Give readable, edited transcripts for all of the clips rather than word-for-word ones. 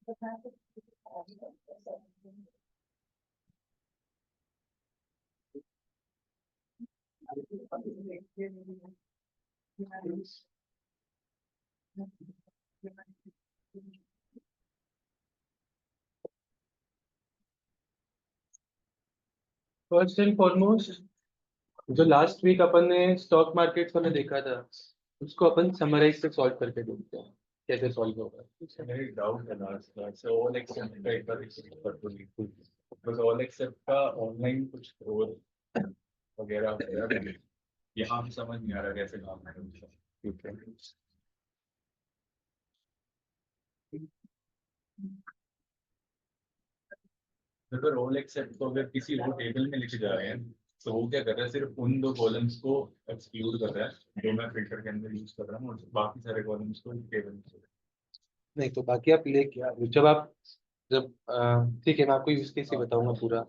First and foremost, जो last week अपन ने stock market में देखा था, उसको अपन समराइज से सॉल्व करके देखते हैं कैसे सॉल्व होगा। मेरी डाउट है लास्ट क्लास से ऑल एक्सेप्ट का एक बार कर दो बिल्कुल, बस ऑल एक्सेप्ट का ऑनलाइन कुछ और वगैरह वगैरह यहाँ भी समझ नहीं आ रहा कैसे काम है। ठीक है, अगर ऑल एक्सेप्ट को अगर किसी वो टेबल में लिखे जा रहे हैं तो वो क्या कर रहा है, सिर्फ उन दो कॉलम्स को एक्सक्लूड कर रहा है जो मैं फिल्टर के अंदर यूज कर रहा हूँ, और बाकी सारे कॉलम्स को टेबल में। नहीं तो बाकी आप लेके आ जब आप जब ठीक है, मैं आपको यूज केस ही बताऊंगा पूरा।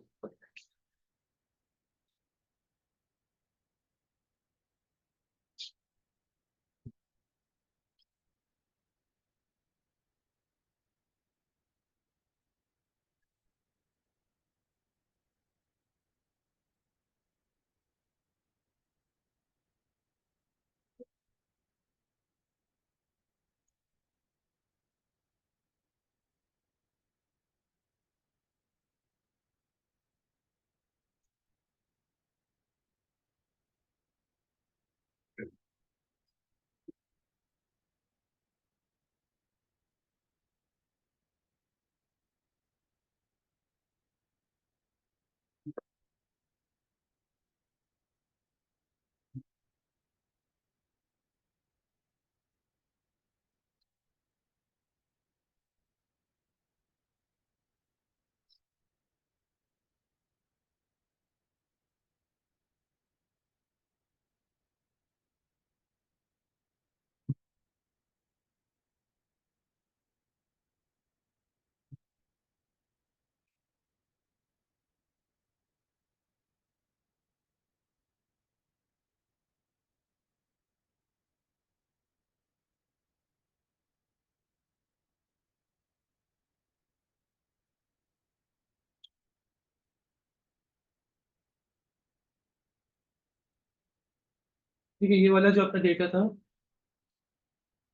ठीक है, ये वाला जो अपना डेटा था,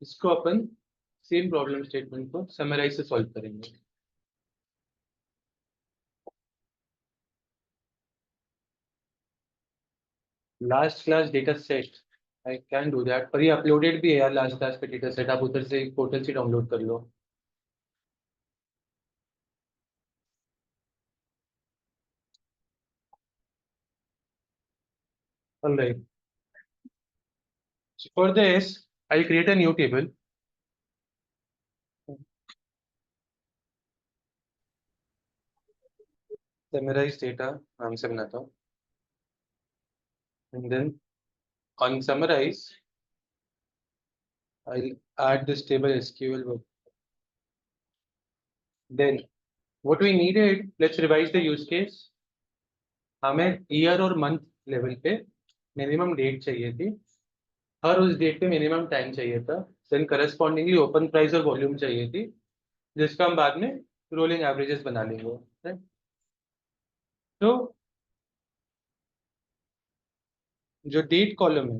इसको अपन सेम प्रॉब्लम स्टेटमेंट को समराइज से सॉल्व करेंगे। Last class data set, I can do that, पर ये अपलोडेड भी है यार लास्ट क्लास का डेटा सेट, आप उधर से पोर्टल से डाउनलोड कर लो। All right. So for this, I'll create a new table. Summarize data नाम से बनाता हूँ, and then on summarize, I'll add this table SQL work. Then what we needed, let's revise the use case. हमें year और month level पे minimum date चाहिए थी, हर उस डेट पे मिनिमम टाइम चाहिए था, देन करस्पॉन्डिंगली ओपन प्राइस और वॉल्यूम चाहिए थी, जिसका हम बाद में रोलिंग एवरेजेस बना लेंगे। right? तो जो डेट कॉलम है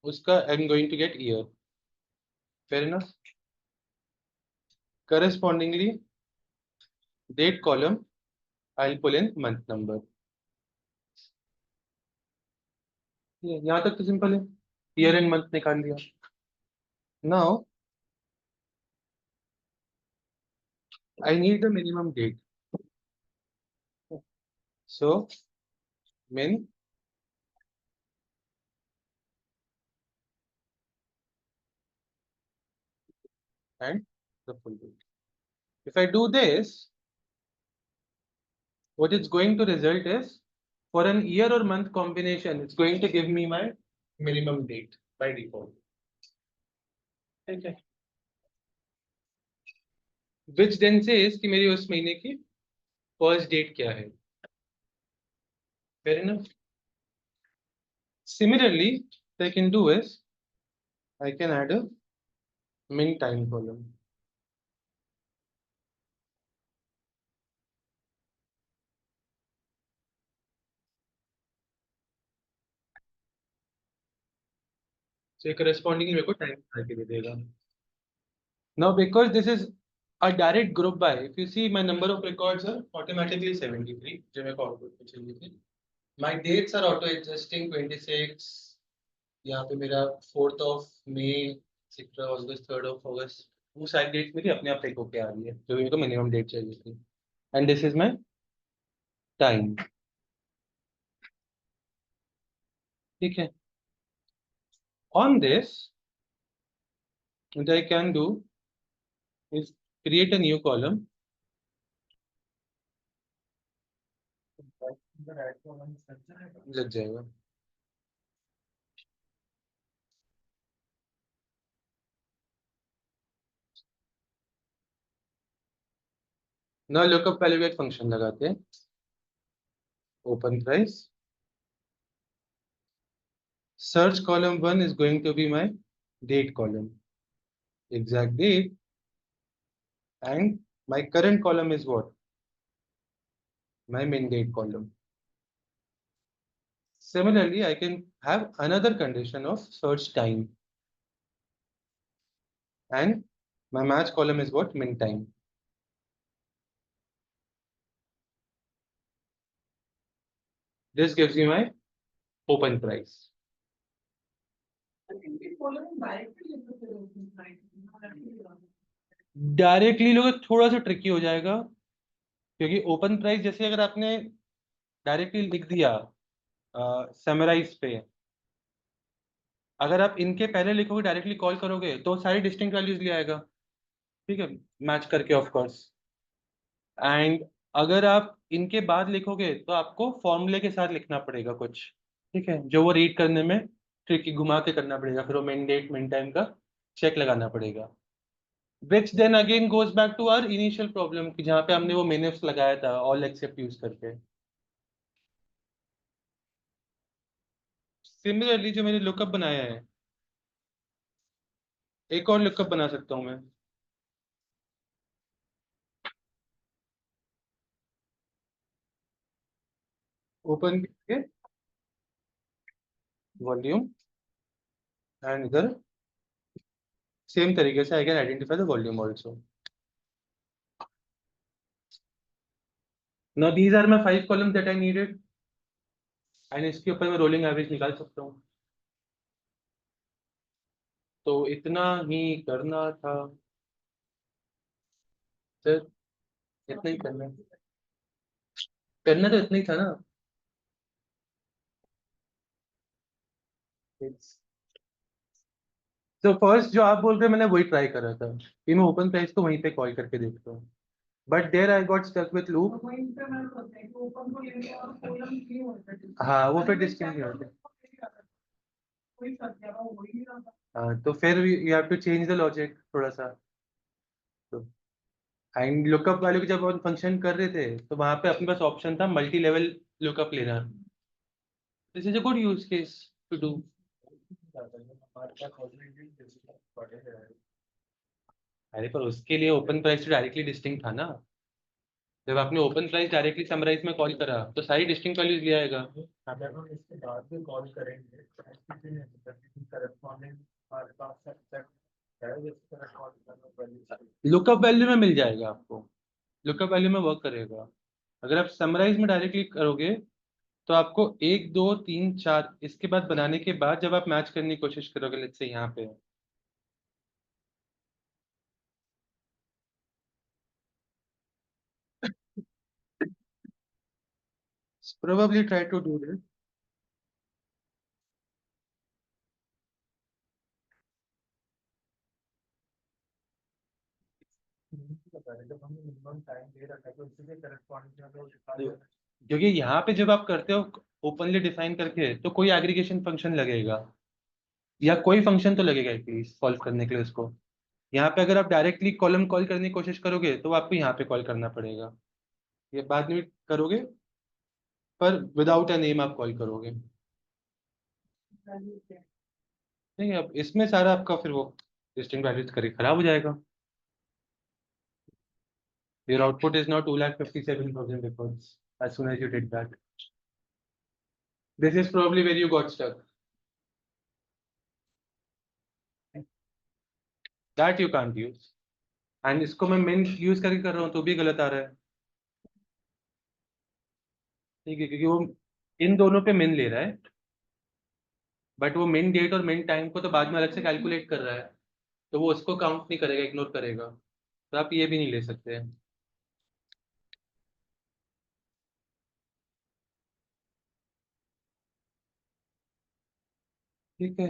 उसका I am going to get year, fair enough. Correspondingly date column I will pull in month number. यहाँ तक तो सिंपल है, ईयर एंड मंथ निकाल लिया। Now I need the minimum date, so min and the full date. If I do this, what it's going to result is, for an year or month combination, it's going to give me my minimum date by default. Okay. Which then says कि मेरी उस महीने की first date क्या है। Fair enough. Similarly, what I can do is I can add a min time column. So correspondingly मेरे को time करके दे देगा. Now because this is a direct group by, if you see my number of records are automatically 73 जो मेरे को output में चाहिए थी. My dates are auto adjusting 26. यहाँ पे मेरा 4th of May, 6th of August, 3rd of August. वो सारी डेट्स मेरी अपने आप टिक होके आ रही है जो मेरे को मिनिमम डेट चाहिए थी. And this is my time. ठीक है. On this, what I can do is create a new column. लग जाएगा. Now lookup value का एक फंक्शन लगाते हैं. Open price. Search column 1 is going to be my date column. Exact date. And my current column is what? My min date column. Similarly, I can have another condition of search time. And my match column is what? Min time. This gives me my open price. Directly लोग थोड़ा सा tricky हो जाएगा क्योंकि open price जैसे अगर आपने directly लिख दिया समराइज पे, अगर आप इनके पहले लिखोगे डायरेक्टली कॉल करोगे तो सारी डिस्टिंक्ट वैल्यूज ले आएगा. ठीक है, मैच करके ऑफ कोर्स. एंड अगर आप इनके बाद लिखोगे तो आपको फॉर्मूले के साथ लिखना पड़ेगा कुछ. ठीक है, जो वो रीड करने में ट्रिकी घुमा के करना पड़ेगा. फिर वो मेन डेट मेन टाइम का चेक लगाना पड़ेगा. Which then again goes back to our initial problem कि जहाँ पे हमने वो मेनिफ्स लगाया था ऑल एक्सेप्ट यूज करके. सिमिलरली जो मैंने लुकअप बनाया है, एक और लुकअप बना सकता हूँ मैं. ओपन करके वॉल्यूम एंड इधर सेम तरीके से I can identify the volume also. Now these are my 5 column that I needed. And इसके ऊपर मैं रोलिंग एवरेज निकाल सकता हूँ. तो इतना ही करना था सर. इतना ही करना करना तो इतना ही था ना. तो फर्स्ट जो आप बोल रहे हैं मैंने वही ट्राई करा था कि मैं ओपन प्राइस को वहीं पे कॉल करके देखता हूँ. But there I got stuck with loop. हाँ वो फिर डिस्टिंक्ट नहीं होते. हाँ तो फिर you have to change the logic थोड़ा सा. तो एंड लुकअप वाले को जब हम फंक्शन कर रहे थे तो वहां पे अपने पास ऑप्शन था मल्टी लेवल लुकअप लेना. This is a good use case to do. अरे पर उसके लिए ओपन प्राइस डायरेक्टली डिस्टिंक्ट था ना. जब आपने ओपन प्राइस डायरेक्टली समराइज में कॉल करा तो सारी डिस्टिंक्ट वैल्यूज ले आएगा. अगर हम इसके बाद भी कॉल करेंगे तो ऐसी भी नहीं करती करस्पॉन्डिंग हमारे पास सेट है जिससे करस्पॉन्डिंग लुकअप वैल्यू में मिल जाएगा आपको. लुकअप वैल्यू में वर्क करेगा. अगर आप समराइज में डायरेक्टली करोगे तो आपको 1 2 3 4 इसके बाद बनाने के बाद जब आप मैच करने की कोशिश करोगे लेट्स से यहाँ पे probably try to do this. जब हमने मिनिमम टाइम दे रखा है तो इसी के करस्पॉन्डिंग क्योंकि यहाँ पे जब आप करते हो ओपनली डिफाइन करके तो कोई एग्रीगेशन फंक्शन लगेगा या कोई फंक्शन तो लगेगा एटलीस्ट सॉल्व करने के लिए उसको. यहाँ पे अगर आप डायरेक्टली कॉलम कॉल करने की कोशिश करोगे तो आपको यहाँ पे कॉल करना पड़ेगा. ये बाद में करोगे पर विदाउट अ नेम आप कॉल करोगे. ठीक है, अब इसमें सारा आपका फिर वो डिस्टिंक्ट वैल्यूज करे खराब हो जाएगा. Your output is now 2,57,000 records as soon as you did that. This is probably where you got stuck. That you can't use, and इसको मैं मेन यूज करके कर रहा हूँ तो भी गलत आ रहा है। ठीक है, क्योंकि वो इन दोनों पे मेन ले रहा है, बट वो मेन डेट और मेन टाइम को तो बाद में अलग से कैलकुलेट कर रहा है, तो वो उसको काउंट नहीं करेगा, इग्नोर करेगा। तो आप ये भी नहीं ले सकते हैं। ठीक है।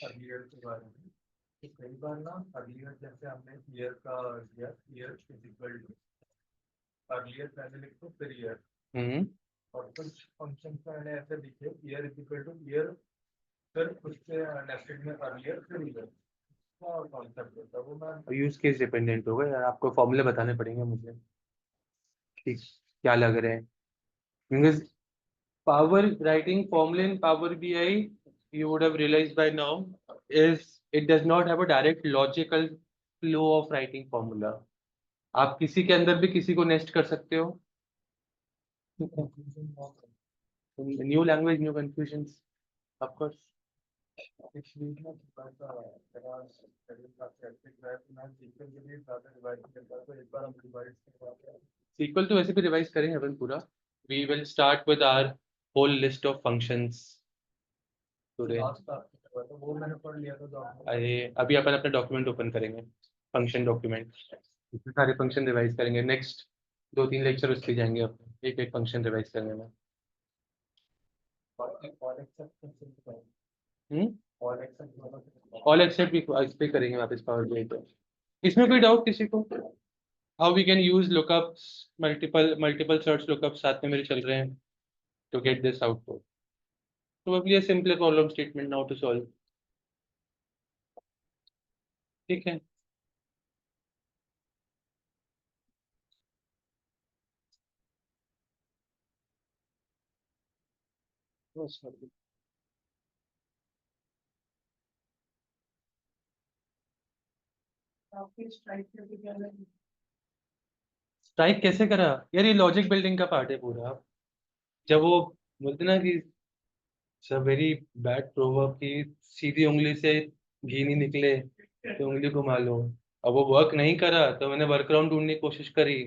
अर्लियर के बारे में, तो कई बार ना अर्लियर जैसे हमने ईयर का दिया, year is equal to earlier पहले लिखो फिर ईयर, हम्म। और कुछ फंक्शन का मैंने ऐसे लिखे year is equal two year फिर उसके नेस्टेड में अर्लियर फिर ईयर, और कॉन्सेप्ट होता है वो मैं। यूज केस डिपेंडेंट होगा यार, आपको फॉर्मूले बताने पड़ेंगे मुझे। ठीक, क्या लग रहा है? Because power writing formula in Power BI, you would have realized by now, is it does not have a direct logical flow of writing formula. आप किसी के अंदर भी किसी को नेस्ट कर सकते हो। New language new confusions, of course. इस वीक में थोड़ा सा मेरा शेड्यूल काफी हेक्टिक रहा है, तो मैं सीक्वल के लिए ज़्यादा रिवाइज नहीं कर पाया, तो एक बार हम रिवाइज करवाते हैं। सीक्वल तो वैसे भी रिवाइज करेंगे अपन पूरा। We will start with our whole list of functions today. Last आपने करवाया था वो मैंने पढ़ लिया था, जो आपने अरे अभी अपन अपना डॉक्यूमेंट ओपन करेंगे, फंक्शन डॉक्यूमेंट, इसमें सारे फंक्शन रिवाइज करेंगे। नेक्स्ट 2-3 लेक्चर उस पे जाएंगे अपन, एक एक फंक्शन रिवाइज करने में। और एक्सेप्ट हम्म। और एक्सेप्ट ऑल एक्सेप्ट भी इस पे करेंगे वापस पावर बीआई पे। इसमें कोई डाउट किसी को? How we can use lookups, multiple multiple search lookup साथ में मेरे चल रहे हैं to get this output. Probably a simpler problem statement now to solve। ठीक है। स्ट्राइक कैसे करा यार? ये लॉजिक बिल्डिंग का पार्ट है पूरा। जब वो बोलते ना कि वेरी बैड प्रोवर्ब की सीधी उंगली से घी नहीं निकले तो उंगली घुमा लो। अब वो वर्क नहीं करा तो मैंने वर्कअराउंड ढूंढने की कोशिश करी,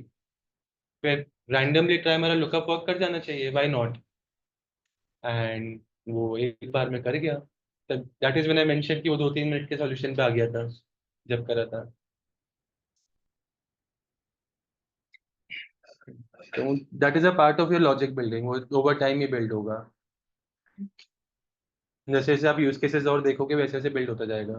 फिर रैंडमली ट्राई मेरा लुकअप वर्क कर जाना चाहिए, व्हाई नॉट। एंड वो एक बार में कर गया। That is when I mention कि वो 2-3 मिनट के सॉल्यूशन पे आ गया था जब करा था। तो that is a part of your logic building, वो ओवर टाइम ही बिल्ड होगा। जैसे जैसे आप यूज केसेस और देखोगे वैसे वैसे बिल्ड होता जाएगा।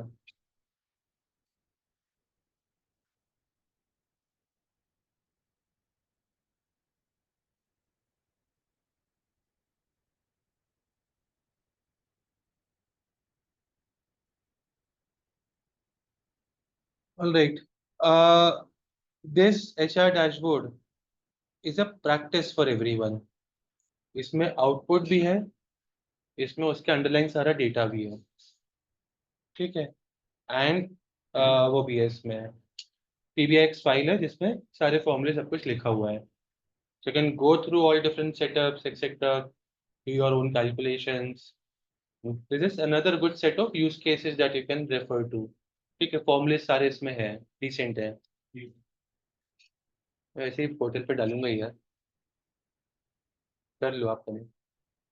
All right, this HR dashboard is a practice for everyone. इसमें आउटपुट भी है, इसमें उसके अंडरलाइन सारा डेटा भी है। ठीक है। एंड वो भी है इसमें, PBX फाइल है जिसमें सारे फॉर्मूले सब कुछ लिखा हुआ है। So you can go through all different setups, etc., do your own calculations. This is another good set of use cases that you can refer to. ठीक है, फॉर्मूले सारे इसमें है, डिसेंट है। वैसे ही पोर्टल पे डालूंगा ही यार, कर लो आपने।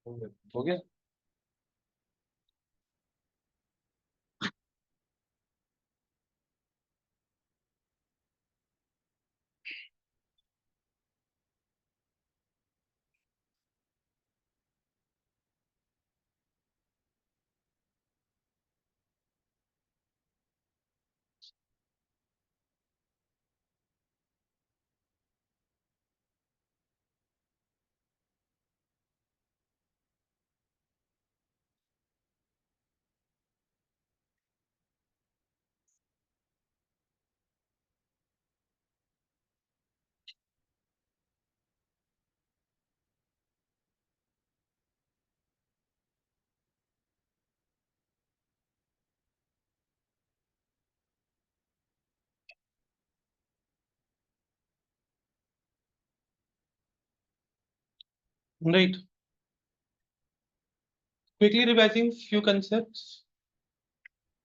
हो गया। Right. Quickly revising few concepts.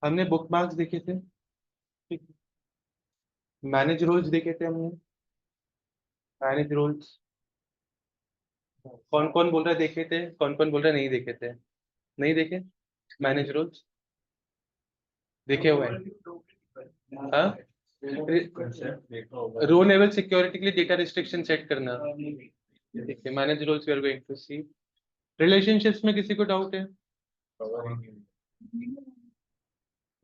हमने बुक मार्क्स देखे थे, ठीक, मैनेज रोल्स देखे थे हमने, मैनेज रोल्स कौन कौन बोल रहा है देखे थे, कौन कौन बोल रहा है नहीं देखे थे, नहीं देखे मैनेज रोल्स, देखे हुए हैं हाँ, कंसेप्ट देखा होगा। रो लेवल सिक्योरिटी के लिए डेटा रिस्ट्रिक्शन सेट करना, ठीक है, manage roles we are going to see. Relationships में किसी को डाउट है, कवर ही नहीं।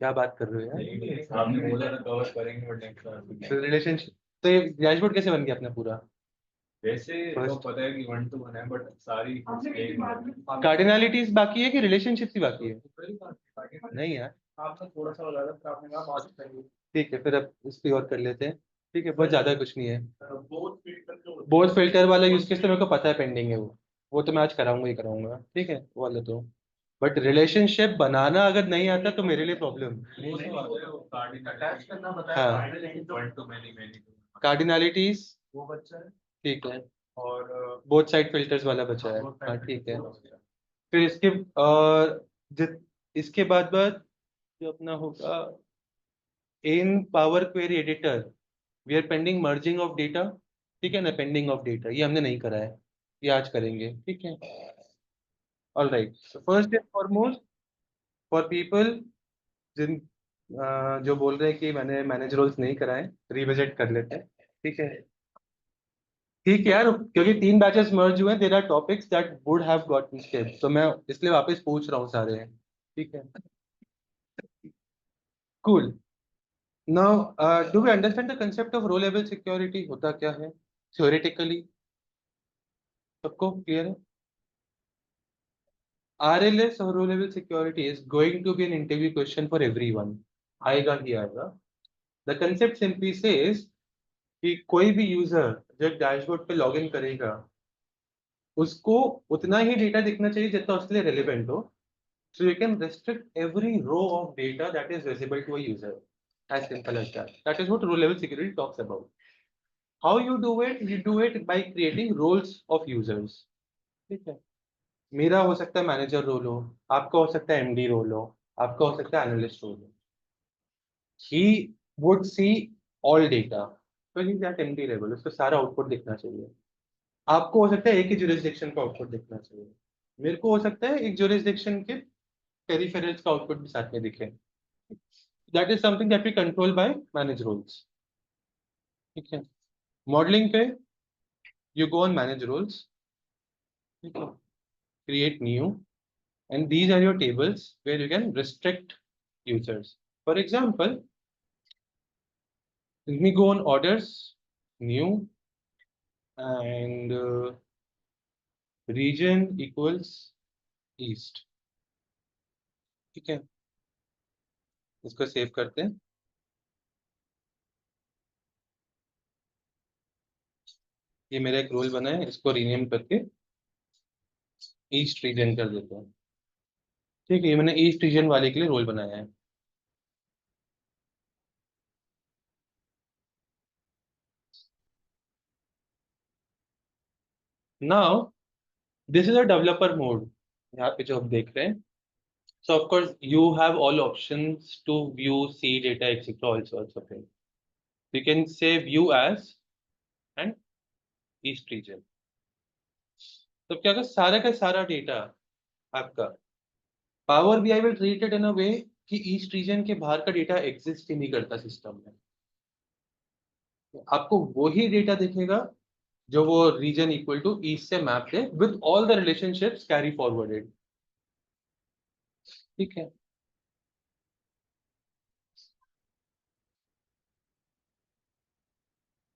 क्या बात कर रहे हो यार, नहीं, आपने बोला था कवर करेंगे बट नेक्स्ट बार। रिलेशनशिप, तो ये डैशबोर्ड कैसे बन गया अपना पूरा, वैसे तो First. पता है कि 1 to 1 है बट सारी कार्डिनलिटीज बाकी है कि रिलेशनशिप ही बाकी है, नहीं यार, आपने थोड़ा सा लगा था, आपने कहा बात चाहिए। ठीक है फिर अब इस पे और कर लेते हैं, ठीक है, बहुत ज्यादा कुछ नहीं है। बहुत फिल्टर बोथ फिल्टर वाला यूज केस तो मेरे को पता है पेंडिंग है, वो तो मैं आज कराऊंगा ही कराऊंगा, ठीक है वो वाला तो, बट रिलेशनशिप बनाना अगर नहीं आता तो मेरे लिए प्रॉब्लम। वो तो आता है, वो अटैच करना बताया हाँ, वन टू मैनी मैनी कार्डिनलिटीज, वो बच्चा है। ठीक है, और बोथ साइड फिल्टर्स वाला बचा है, हाँ ठीक है। फिर इसके और इसके बाद जो अपना होगा in power query editor we are pending merging of data, ठीक है ना, पेंडिंग ऑफ डेटा ये हमने नहीं करा है, ये आज करेंगे, ठीक है। All right, first and foremost for people जिन जो बोल रहे हैं कि मैंने मैनेज रोल्स नहीं कराए, रिविजिट कर लेते हैं, ठीक है, ठीक है यार, क्योंकि 3 बैचेस मर्ज हुए, there are topics that would have gotten skip, तो मैं इसलिए वापस पूछ रहा हूँ सारे, ठीक है, cool. Now do we understand the concept of row level security होता क्या है थ्योरेटिकली, सबको क्लियर है? RLS और row level security is going to be an interview question for everyone, आएगा ही आएगा। द कंसेप्ट सिंपली सेज कि कोई भी यूजर जब डैशबोर्ड पे लॉगिन करेगा उसको उतना ही डेटा दिखना चाहिए जितना उसके लिए रेलिवेंट हो, so you can restrict every row of data that is visible to a user, as simple as that. That is what row level security talks about. How you do it, you do it by creating roles of users, ठीक है, मेरा हो सकता है manager role हो, आपका हो सकता है MD रोल हो, आपका हो सकता है एनालिस्ट रोल हो, he would see all data, so he's at MD level, उसको सारा आउटपुट दिखना चाहिए, आपको हो सकता है एक ही jurisdiction का आउटपुट दिखना चाहिए, मेरे को हो सकता है एक jurisdiction के पेरिफेरल्स का आउटपुट भी साथ में दिखे, that is something that we control by manage roles, ठीक है। मॉडलिंग पे you go on manage roles, ठीक है, create new and these are your tables where you can restrict users. For example, let me go on orders, new, and region equals east, ठीक है, इसको save करते हैं, ये मेरा एक रोल बना है, इसको रीनेम करके ईस्ट रीजन कर देते हैं, ठीक है, ये मैंने ईस्ट रीजन वाले के लिए रोल बनाया है। Now this is a developer mode, यहाँ पे जो हम देख रहे हैं, so of course you have all options to view, see data, etc. also thing. You can say view as and east region, तो क्या होगा, सारा का सारा डेटा आपका power BI will treat it in a way कि east reason के बाहर का डेटा एग्जिस्ट ही नहीं करता सिस्टम में, तो आपको वही डेटा दिखेगा जो वो रीजन इक्वल टू ईस्ट से मैप है with all the relationships carry forwarded, ठीक है।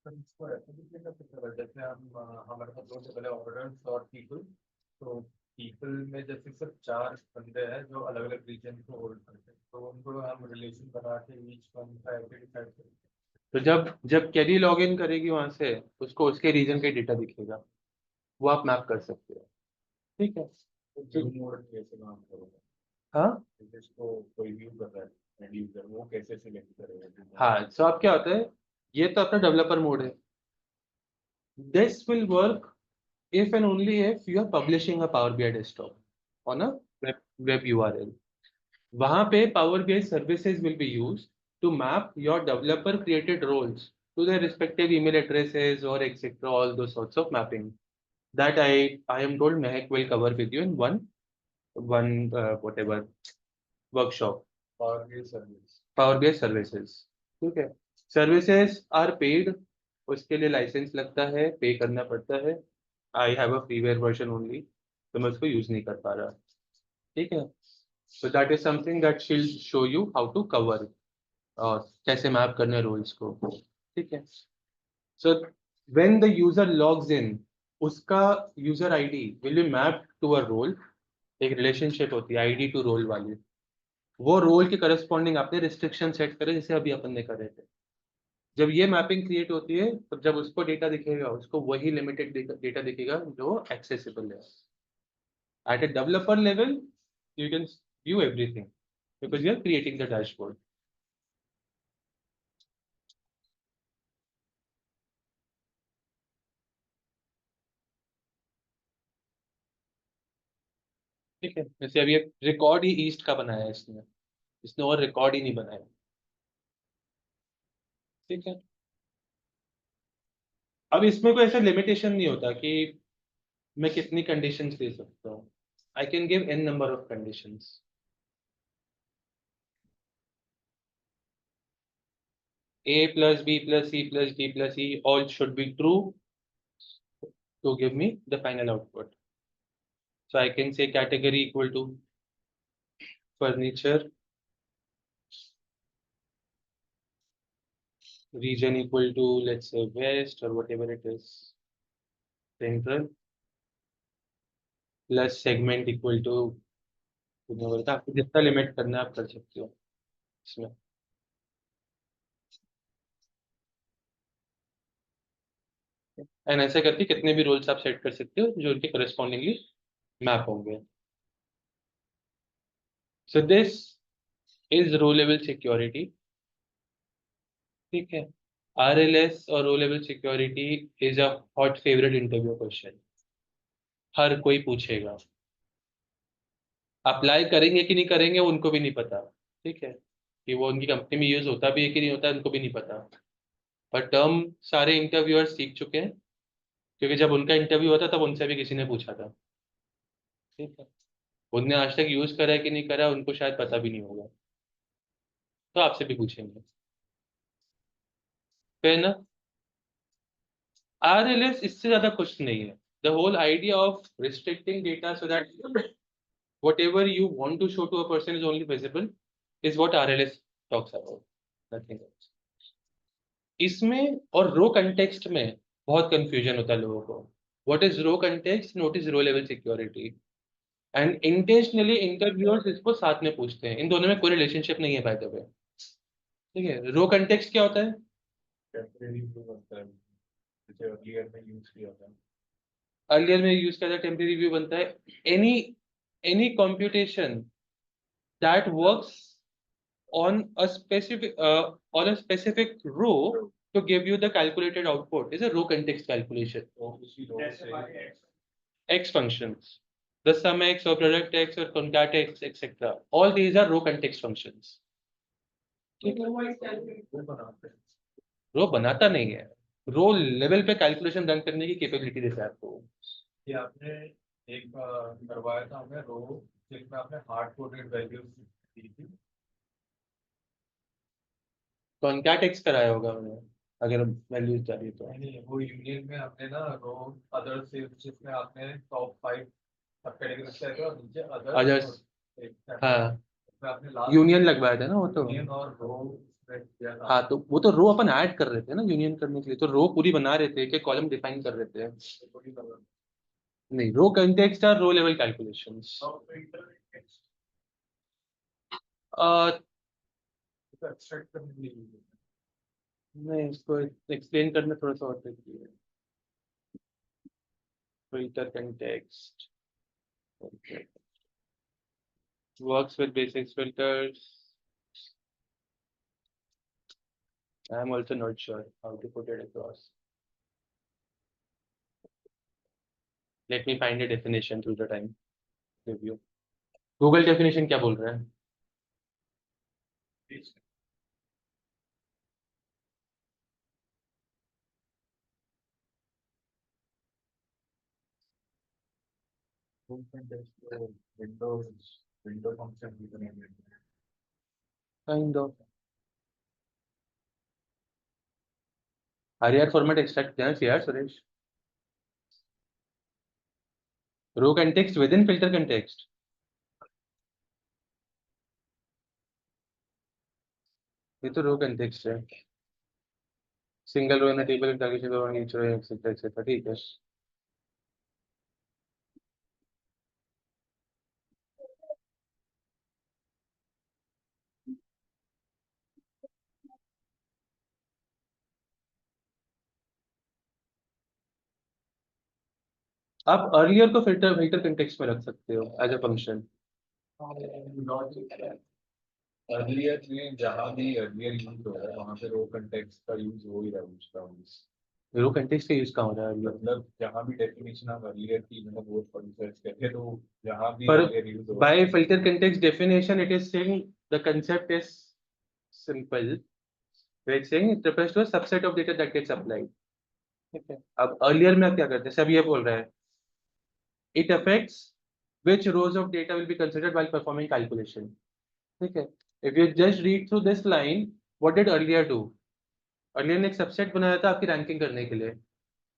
इसको ऐसे भी किया जा सकता है, जैसे हम हमारे पास दो टेबल है, ऑर्डर्स और पीपल। तो पीपल में जैसे सिर्फ 4 बंदे हैं जो अलग अलग रीजन को होल्ड करते हैं, तो उनको हम रिलेशन बना के ईच वन का डिसाइड करते हैं। तो जब जब कैरी लॉग इन करेगी वहां से, उसको उसके रीजन का डेटा दिखेगा, वो आप मैप कर सकते हो, ठीक है। तो व्यू मोड कैसे काम करेगा? हाँ जिसको कोई व्यू कर रहा है एंड यूजर, वो कैसे सिलेक्ट करेगा? हाँ, सो अब क्या होता है, ये तो अपना डेवलपर मोड है, this will work if and only if you are publishing a Power BI desktop on a web URL. वहां पे Power BI services will be used to map your developer created roles to their respective email addresses or etc. All those sorts of mapping that I am told Mehak will cover with you in one whatever workshop. Power BI service. Power BI services. ठीक है. Services are paid. उसके लिए licence लगता है, पे करना पड़ता है. आई have a freeware version only, तो मैं उसको यूज नहीं कर पा रहा. ठीक है. So that is something that she'll show you how to cover और कैसे मैप करने रोल्स को. ठीक है. So when the user logs in, उसका user ID will be mapped to a role. एक रिलेशनशिप होती है आईडी टू रोल वाली. वो रोल के करस्पॉन्डिंग आपने रिस्ट्रिक्शन सेट करे जैसे अभी अपन ने करे थे. जब ये मैपिंग क्रिएट होती है तब जब उसको डेटा दिखेगा उसको वही लिमिटेड डेटा दिखेगा जो एक्सेसिबल है. At a developer level you can view everything because you are creating the dashboard. ठीक है. जैसे अभी रिकॉर्ड ही ईस्ट का बनाया है इसने. इसने और रिकॉर्ड ही नहीं बनाया. ठीक है. अब इसमें कोई ऐसा लिमिटेशन नहीं होता कि मैं कितनी कंडीशंस दे सकता हूँ. I can give an number of conditions. A plus B plus C plus D plus E all should be true to give me the final output. So I can say category equal to furniture, region equal to let's say west or whatever it is, central, plus segment equal to आपको जितना limit करना है आप कर सकते हो इसमें. And ऐसे करके कितने भी रोल्स आप सेट कर सकते हो जो उनके करस्पॉन्डिंगली मैप होंगे. So this is row level security. ठीक है. RLS और row level security is a hot favourite interview question. हर कोई पूछेगा. अप्लाई करेंगे कि नहीं करेंगे उनको भी नहीं पता. ठीक है. कि वो उनकी कंपनी में यूज होता भी है कि नहीं होता उनको भी नहीं पता. पर टर्म सारे इंटरव्यूअर्स सीख चुके हैं क्योंकि जब उनका इंटरव्यू होता तब उनसे भी किसी ने पूछा था. ठीक है. उनने आज तक यूज करा है कि नहीं करा उनको शायद पता भी नहीं होगा. तो आपसे भी पूछेंगे. फिर ना RLS इससे ज्यादा कुछ नहीं है. The whole idea of restricting data so that whatever you want to show to a person is only visible is what RLS talks about. Nothing else. इसमें और रो कंटेक्स्ट में बहुत कंफ्यूजन होता है लोगों को. What is row context, what is row level security. And intentionally interviewers इसको साथ में पूछते हैं. इन दोनों में कोई रिलेशनशिप नहीं है बाय द वे. ठीक है. रो कंटेक्स्ट क्या होता है. टेम्परेरी व्यू बनता है जैसे अर्लियर में यूज किया था. अर्लियर में यूज किया था टेम्परेरी व्यू बनता है. Any any computation that works on a specific row to give you the calculated output is a row context calculation. तो उसी रो से X functions, the sum x or product x or concat x etc. All these are row context functions. वो बनाते हैं. रो बनाता नहीं है. रो level पे कैलकुलेशन रन करने की कैपेबिलिटी देता है आपको. ये आपने एक करवाया था हमें रो जिसमें आपने हार्ड कोडेड वैल्यूज दी थी. concat x कराया होगा मैंने अगर वैल्यूज चाहिए तो. नहीं वो यूनियन में हमने ना रो अदर से जिसमें आपने टॉप 5 सब कैटेगरी से है और नीचे Others. हाँ. आपने लास्ट यूनियन लगवाया था ना वो तो. यूनियन और रो किया था. हाँ तो वो तो रो अपन ऐड कर रहे थे ना यूनियन करने के लिए. तो रो पूरी बना रहे थे कि कॉलम डिफाइन कर रहे थे. नहीं. रो कंटेक्स्ट और रो लेवल कैलकुलेशंस. एक्सट्रैक्ट करने के लिए नहीं इसको एक्सप्लेन करना थोड़ा सा और देखिए. है. Filter context works with basic filters. I am also not sure how to put it across. Let me find a definition through the time review. Google definition क्या बोल रहा है. विंडो फंक्शन भी बनेंगे। Kind of RER format extract किया है यार Suresh. Row context within filter context. ये तो रो कंटेक्स्ट है। Single row in the table each row etcetera etcetera, ठीक है। आप अर्लियर को फिल्टर फिल्टर कंटेक्स्ट में रख सकते हो एज अ फंक्शन। अर्लियर में जहाँ भी अर्लियर यूज हो रहा है वहाँ पे रो कंटेक्स्ट का यूज हो ही रहा है उसका use। रो कंटेक्स्ट का यूज कहाँ हो रहा है earlier? मतलब जहाँ भी डेफिनेशन ऑफ अर्लियर की मतलब वो सर्च करके तो जहाँ भी पर अर्लियर यूज हो by filter context definition it is saying the concept is simple, where it's saying it refers to a subset of data that gets applied। ठीक है, अब अर्लियर में आप क्या करते हैं, सब ये बोल रहा है it affects which rows of data will be considered while performing calculation। ठीक है, if you just read through this line, what did earlier do? Earlier ने एक सबसेट बनाया था आपकी रैंकिंग करने के लिए,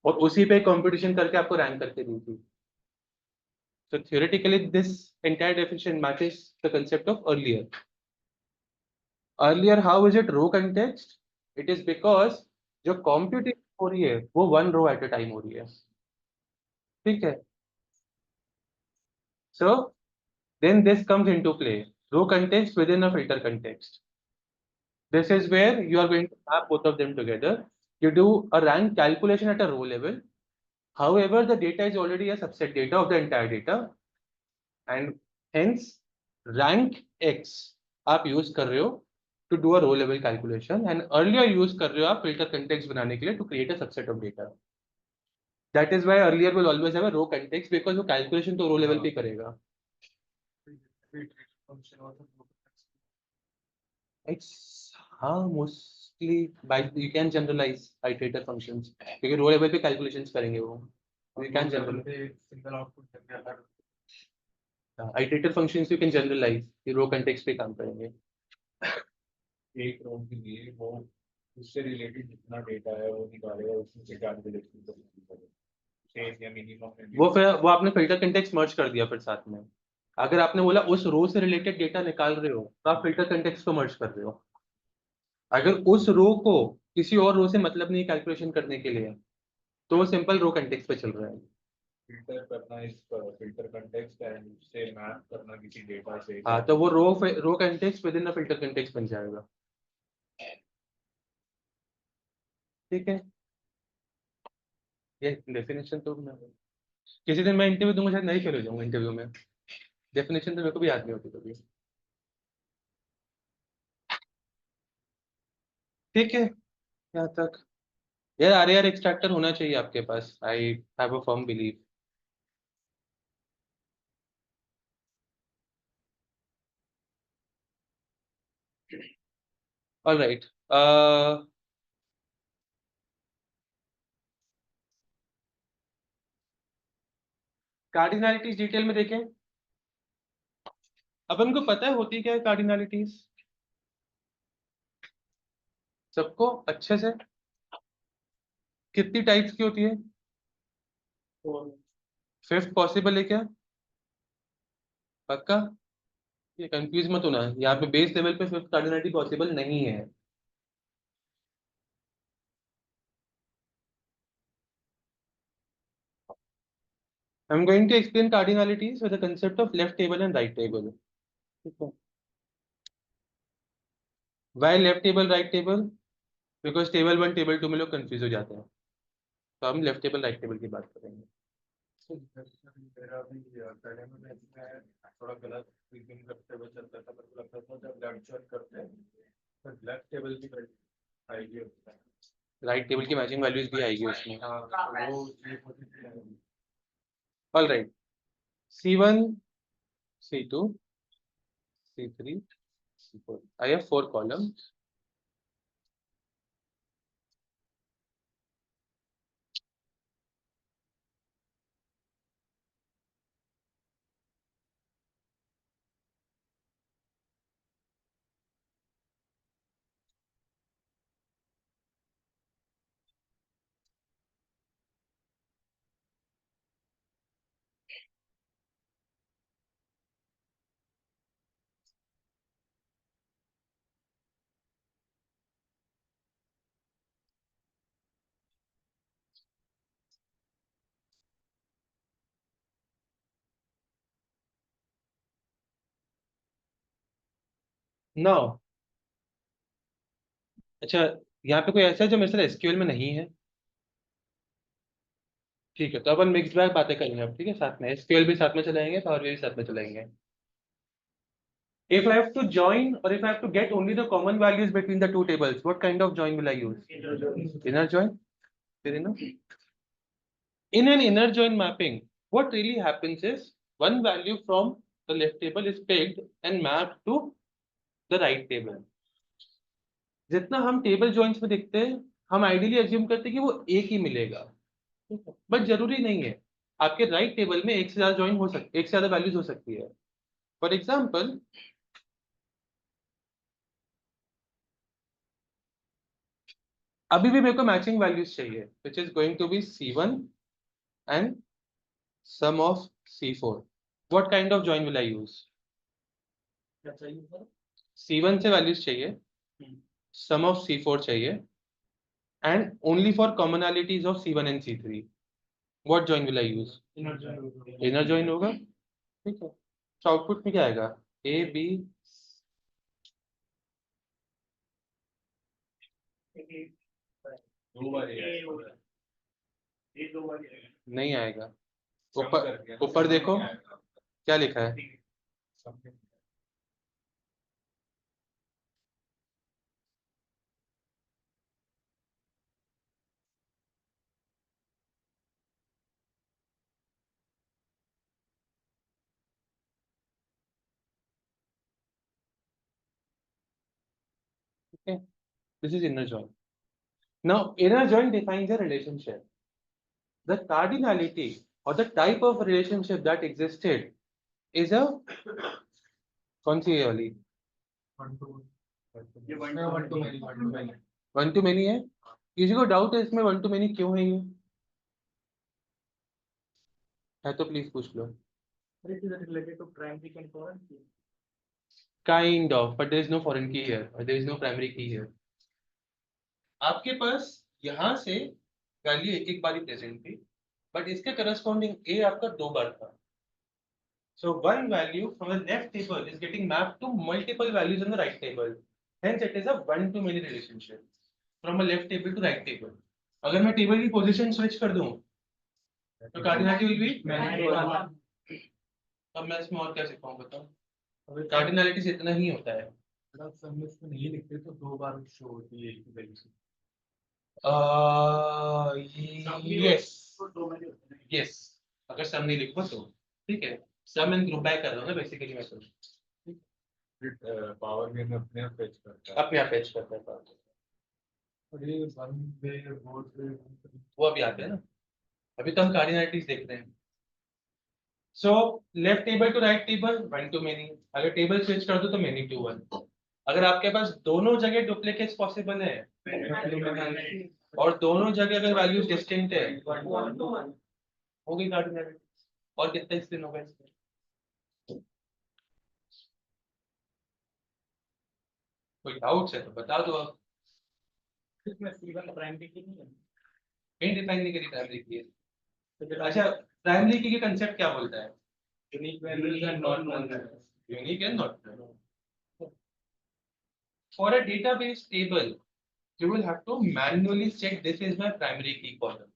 और उसी पे कंपटीशन करके आपको रैंक करके दी थी। So theoretically, this entire definition matches the concept of earlier. Earlier, how is it row context? It is because जो computation हो रही है वो one row at a time हो रही है। ठीक है, so then this comes into play, row context within a filter context। This is where you are going to map both of them together। You do a rank calculation at a row level, however the data is already a subset data of the entire data, and hence rank x आप use कर रहे हो to do a row level calculation, and earlier use कर रहे हो आप filter context बनाने के लिए to create a subset of data। That is why earlier will always have a row context, because वो calculation तो row level पे करेगा। It's हाँ mostly by you can generalize iterator functions, क्योंकि row level पे calculations करेंगे वो, you can generalize iterator functions you can generalize कि row context पे काम करेंगे। एक रो के लिए वो उससे रिलेटेड जितना डेटा है वो निकालेगा उसमें से कैलकुलेशन करेगा सेम या मिनिमम वो आपने फिल्टर कंटेक्स्ट मर्ज कर दिया फिर साथ में। अगर आपने बोला उस रो से रिलेटेड डेटा निकाल रहे हो तो आप फिल्टर कंटेक्स्ट को मर्ज कर रहे हो। अगर उस रो को किसी और रो से मतलब नहीं कैलकुलेशन करने के लिए, तो वो सिंपल रो कंटेक्स्ट पे चल रहा है। फिल्टर करना इस फिल्टर कंटेक्स्ट एंड उससे मैप करना किसी डेटा से हाँ, तो वो row context within filter context बन जाएगा। ठीक है, ये डेफिनेशन तो मैं किसी दिन मैं इंटरव्यू दूंगा, शायद नहीं फेल हो जाऊंगा इंटरव्यू में। डेफिनेशन तो मेरे को भी याद नहीं होती कभी। ठीक है, यहाँ तक यार RAR एक्सट्रैक्टर होना चाहिए आपके पास, I have a firm believe. All right, cardinalities detail में देखें। अपन को पता है होती क्या है कार्डिनलिटीज, सबको अच्छे से। कितनी टाइप्स की होती है? फिफ्थ पॉसिबल है क्या? पक्का? ये कंफ्यूज मत होना, यहाँ पे बेस लेवल पे फिफ्थ कार्डिनलिटी पॉसिबल नहीं है। I am going to explain cardinalities with the concept of left table and right table. ठीक है, why left table right table? Because table one table two में लोग कंफ्यूज हो जाते हैं, तो हम लेफ्ट टेबल राइट टेबल की बात करेंगे। मेरा भी academy में इसमें थोड़ा गलत thinking करते हुए चलता था, मेरे को लगता था जब लेफ्ट ज्वाइन करते हैं तो लेफ्ट टेबल की आएगी होता है। राइट टेबल की मैचिंग वैल्यूज भी आएगी उसमें। हाँ, तो वो ये position है। All right, C1, C2, C3, C4, I have 4 columns। Now अच्छा, यहाँ पे कोई ऐसा है जो मेरे साथ एसक्यूएल में नहीं है? ठीक है, तो अपन मिक्स बैग बातें करेंगे अब, ठीक है, साथ में एसक्यूएल भी साथ में चलाएंगे, पावर भी साथ में चलाएंगे. If I have to join or if I have to get only the common values between the two tables, what kind of join will I use? Inner join. Fair enough. In an inner join mapping, what really happens is one value from the left table is picked and mapped to the right table. जितना हम table joints में देखते हैं, हम ideally assume करते हैं कि वो एक ही मिलेगा, बट जरूरी नहीं है. आपके राइट टेबल में एक से ज्यादा जॉइन हो सकती, एक से ज्यादा वैल्यूज हो सकती है. फॉर एग्जाम्पल, अभी भी मेरे को मैचिंग वैल्यूज चाहिए, which is going to be C1 and sum of C4. What kind of join will I use? C1 से वैल्यूज चाहिए, sum of C4 चाहिए, and only for commonalities of C1 and C3. What join will I use? Inner join होगा, ठीक है. तो output में क्या आएगा? A B. दो बार ये है। नहीं आएगा. कम ऊपर कर दिया। ऊपर देखो नहीं आएगा। क्या लिखा है. Something. Okay, this is inner join. Now inner join defines a relationship. The cardinality or the type of relationship that existed is a कौन सी है वाली? वन टू मेनी है. किसी को डाउट है इसमें वन टू मेनी क्यों है ये? है तो प्लीज पूछ लो. Kind of, but there is no foreign key here और there is no primary key here. आपके पास यहाँ से वैल्यू एक एक बार ही प्रेजेंट थी, बट इसके करस्पॉन्डिंग ए आपका दो बार था. So one value from the left table is getting mapped to multiple values in the right table. Hence it is a one-to-many relationship from a left table to right table. अगर मैं table की position switch कर दूं तो cardinality will be. अब मैं इसमें और क्या सिखाऊं बताओ. कार्डिनलिटी से इतना ही होता है. अगर सम में इसको नहीं लिखते तो दो बार शो होती है एक ही वैल्यू से। यस यस, अगर सम नहीं लिखो तो ठीक है. सम एंड ग्रुप बाय कर रहा हूँ ना बेसिकली मैं तो. पावर गेन अपने आप फेच करता है। अपने आप फेच करता है power. और ये वन वे बोर्ड पे वो अभी आते हैं ना, अभी तो हम कार्डिनलिटीज देख रहे हैं. So left table to right table one to many. अगर टेबल स्विच कर दो तो मेनी टू वन. अगर आपके पास दोनों जगह डुप्लीकेट्स पॉसिबल है और दोनों जगह अगर वैल्यूज डिस्टिंक्ट है, हो गई कार्डिनलिटी. और कितने स्पिन हो गए इसमें? कोई डाउट्स है तो बता दो आप. कहीं डिफाइन नहीं करी प्राइमरी की है. अच्छा, प्राइमरी की कंसेप्ट क्या बोलता है? Unique values and not known values. Unique and not known. For a database table, you will have to manually check this is my primary key column.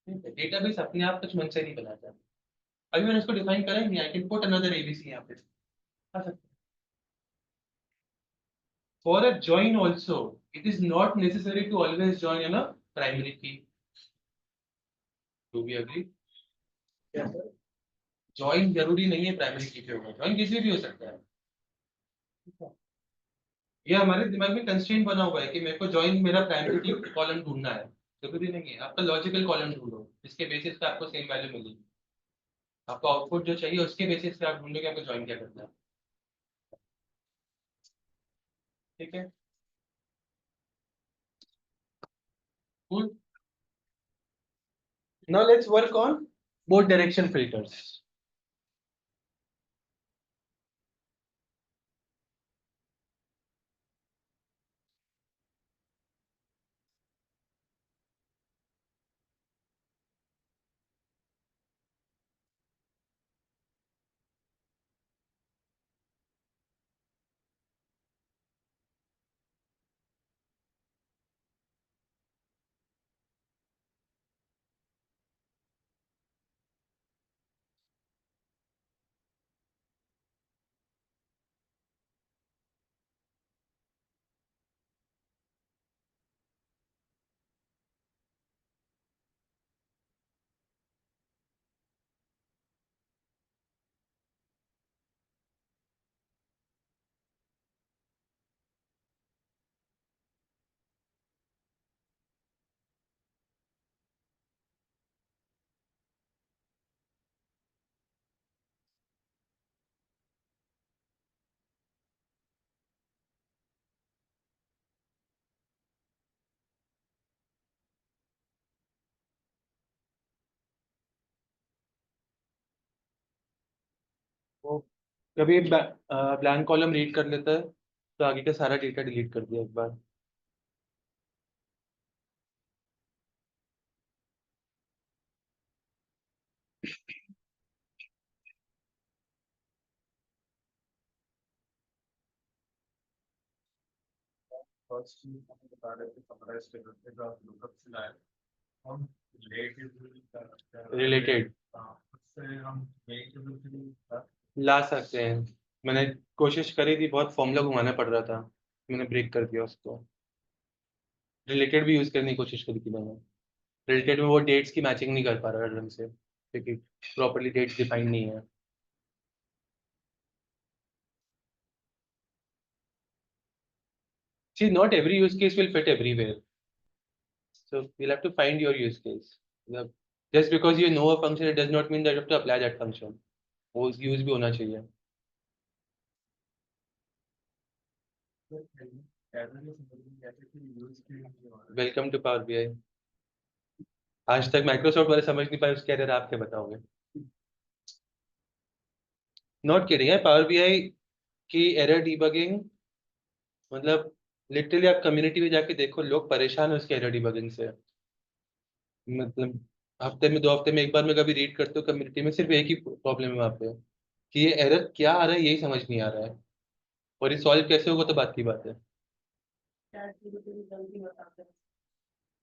Database अपने आप कुछ मन से नहीं बनाता. अभी मैंने इसको डिफाइन करा नहीं. I can put another ABC यहाँ पे आ सकता है. For a join also, it is not necessary to always join in a primary key. Do we agree? Join जरूरी नहीं है प्राइमरी की पे होगा. जॉइन किसी भी हो सकता है. ये हमारे दिमाग में कंस्ट्रेंट बना हुआ है कि मेरे को जॉइन मेरा प्राइमरी की कॉलम ढूंढना है. जरूरी नहीं है. आपका लॉजिकल कॉलम ढूंढो, इसके बेसिस पे आपको सेम वैल्यू मिलेगी. आपको आउटपुट जो चाहिए उसके बेसिस पे आप ढूंढो कि आपको ज्वाइन क्या करना है. ठीक है, cool. Now let's work on both direction filters. कभी ब्लैंक कॉलम रीड कर लेता है तो आगे का सारा डेटा डिलीट कर दिया एक बार। फर्स्ट चीज हम बता रहे थे समराइज करने का लुकअप से लाए हम रिलेटेड उससे हम वेरिएबल ला सकते हैं। मैंने कोशिश करी थी, बहुत फॉर्मूला घुमाना पड़ रहा था, मैंने ब्रेक कर दिया उसको। रिलेटेड भी यूज करने की कोशिश करी थी मैंने। रिलेटेड में वो डेट्स की मैचिंग नहीं कर पा रहा ढंग से, क्योंकि प्रॉपरली डेट्स डिफाइन नहीं है। See, not every use case will fit everywhere. So you'll have to find your use case. Just because you know a function, it does not mean that you have to apply that function. वो use भी होना चाहिए। Welcome to Power BI. आज तक Microsoft वाले समझ नहीं पाए, उसके एरर आप क्या बताओगे? नॉट किडिंग है, पावर बीआई की एरर डीबगिंग मतलब लिटरली आप कम्युनिटी में जाके देखो, लोग परेशान है उसके एरर डीबगिंग से। मतलब हफ्ते में 2 हफ्ते में एक बार मैं कभी रीड करते हो कम्युनिटी में, सिर्फ एक ही प्रॉब्लम है वहाँ पे कि ये एरर क्या आ रहा है यही समझ नहीं आ रहा है, और ये सॉल्व कैसे होगा तो बात की बात है।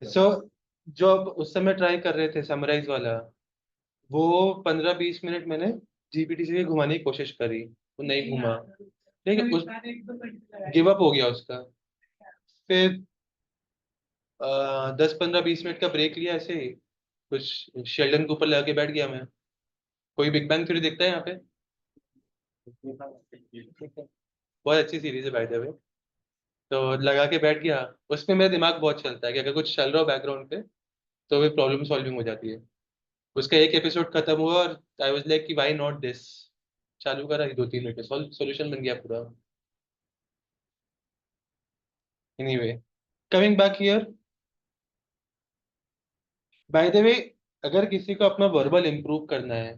सो जो अब उस समय ट्राई कर रहे थे समराइज वाला, वो 15-20 मिनट मैंने जीपीटी से भी घुमाने की कोशिश करी, वो नहीं घुमा। ठीक है, उस गिव अप हो गया उसका। फिर 10-15-20 मिनट का ब्रेक लिया ऐसे ही, कुछ शेल्डन के ऊपर लगा के बैठ गया मैं। कोई बिग बैंग थ्योरी देखता है यहाँ पे? बहुत अच्छी सीरीज है बाय द वे। तो लगा के बैठ गया। उसमें मेरा दिमाग बहुत चलता है कि अगर कुछ चल रहा हो बैकग्राउंड पे तो भी प्रॉब्लम सॉल्विंग हो जाती है। उसका एक एपिसोड खत्म हुआ और आई वाज लाइक कि व्हाई नॉट दिस, चालू करा 2-3 मिनट में सॉल्यूशन बन गया पूरा। Anyway, coming back here, by the way, अगर किसी को अपना वर्बल इंप्रूव करना है,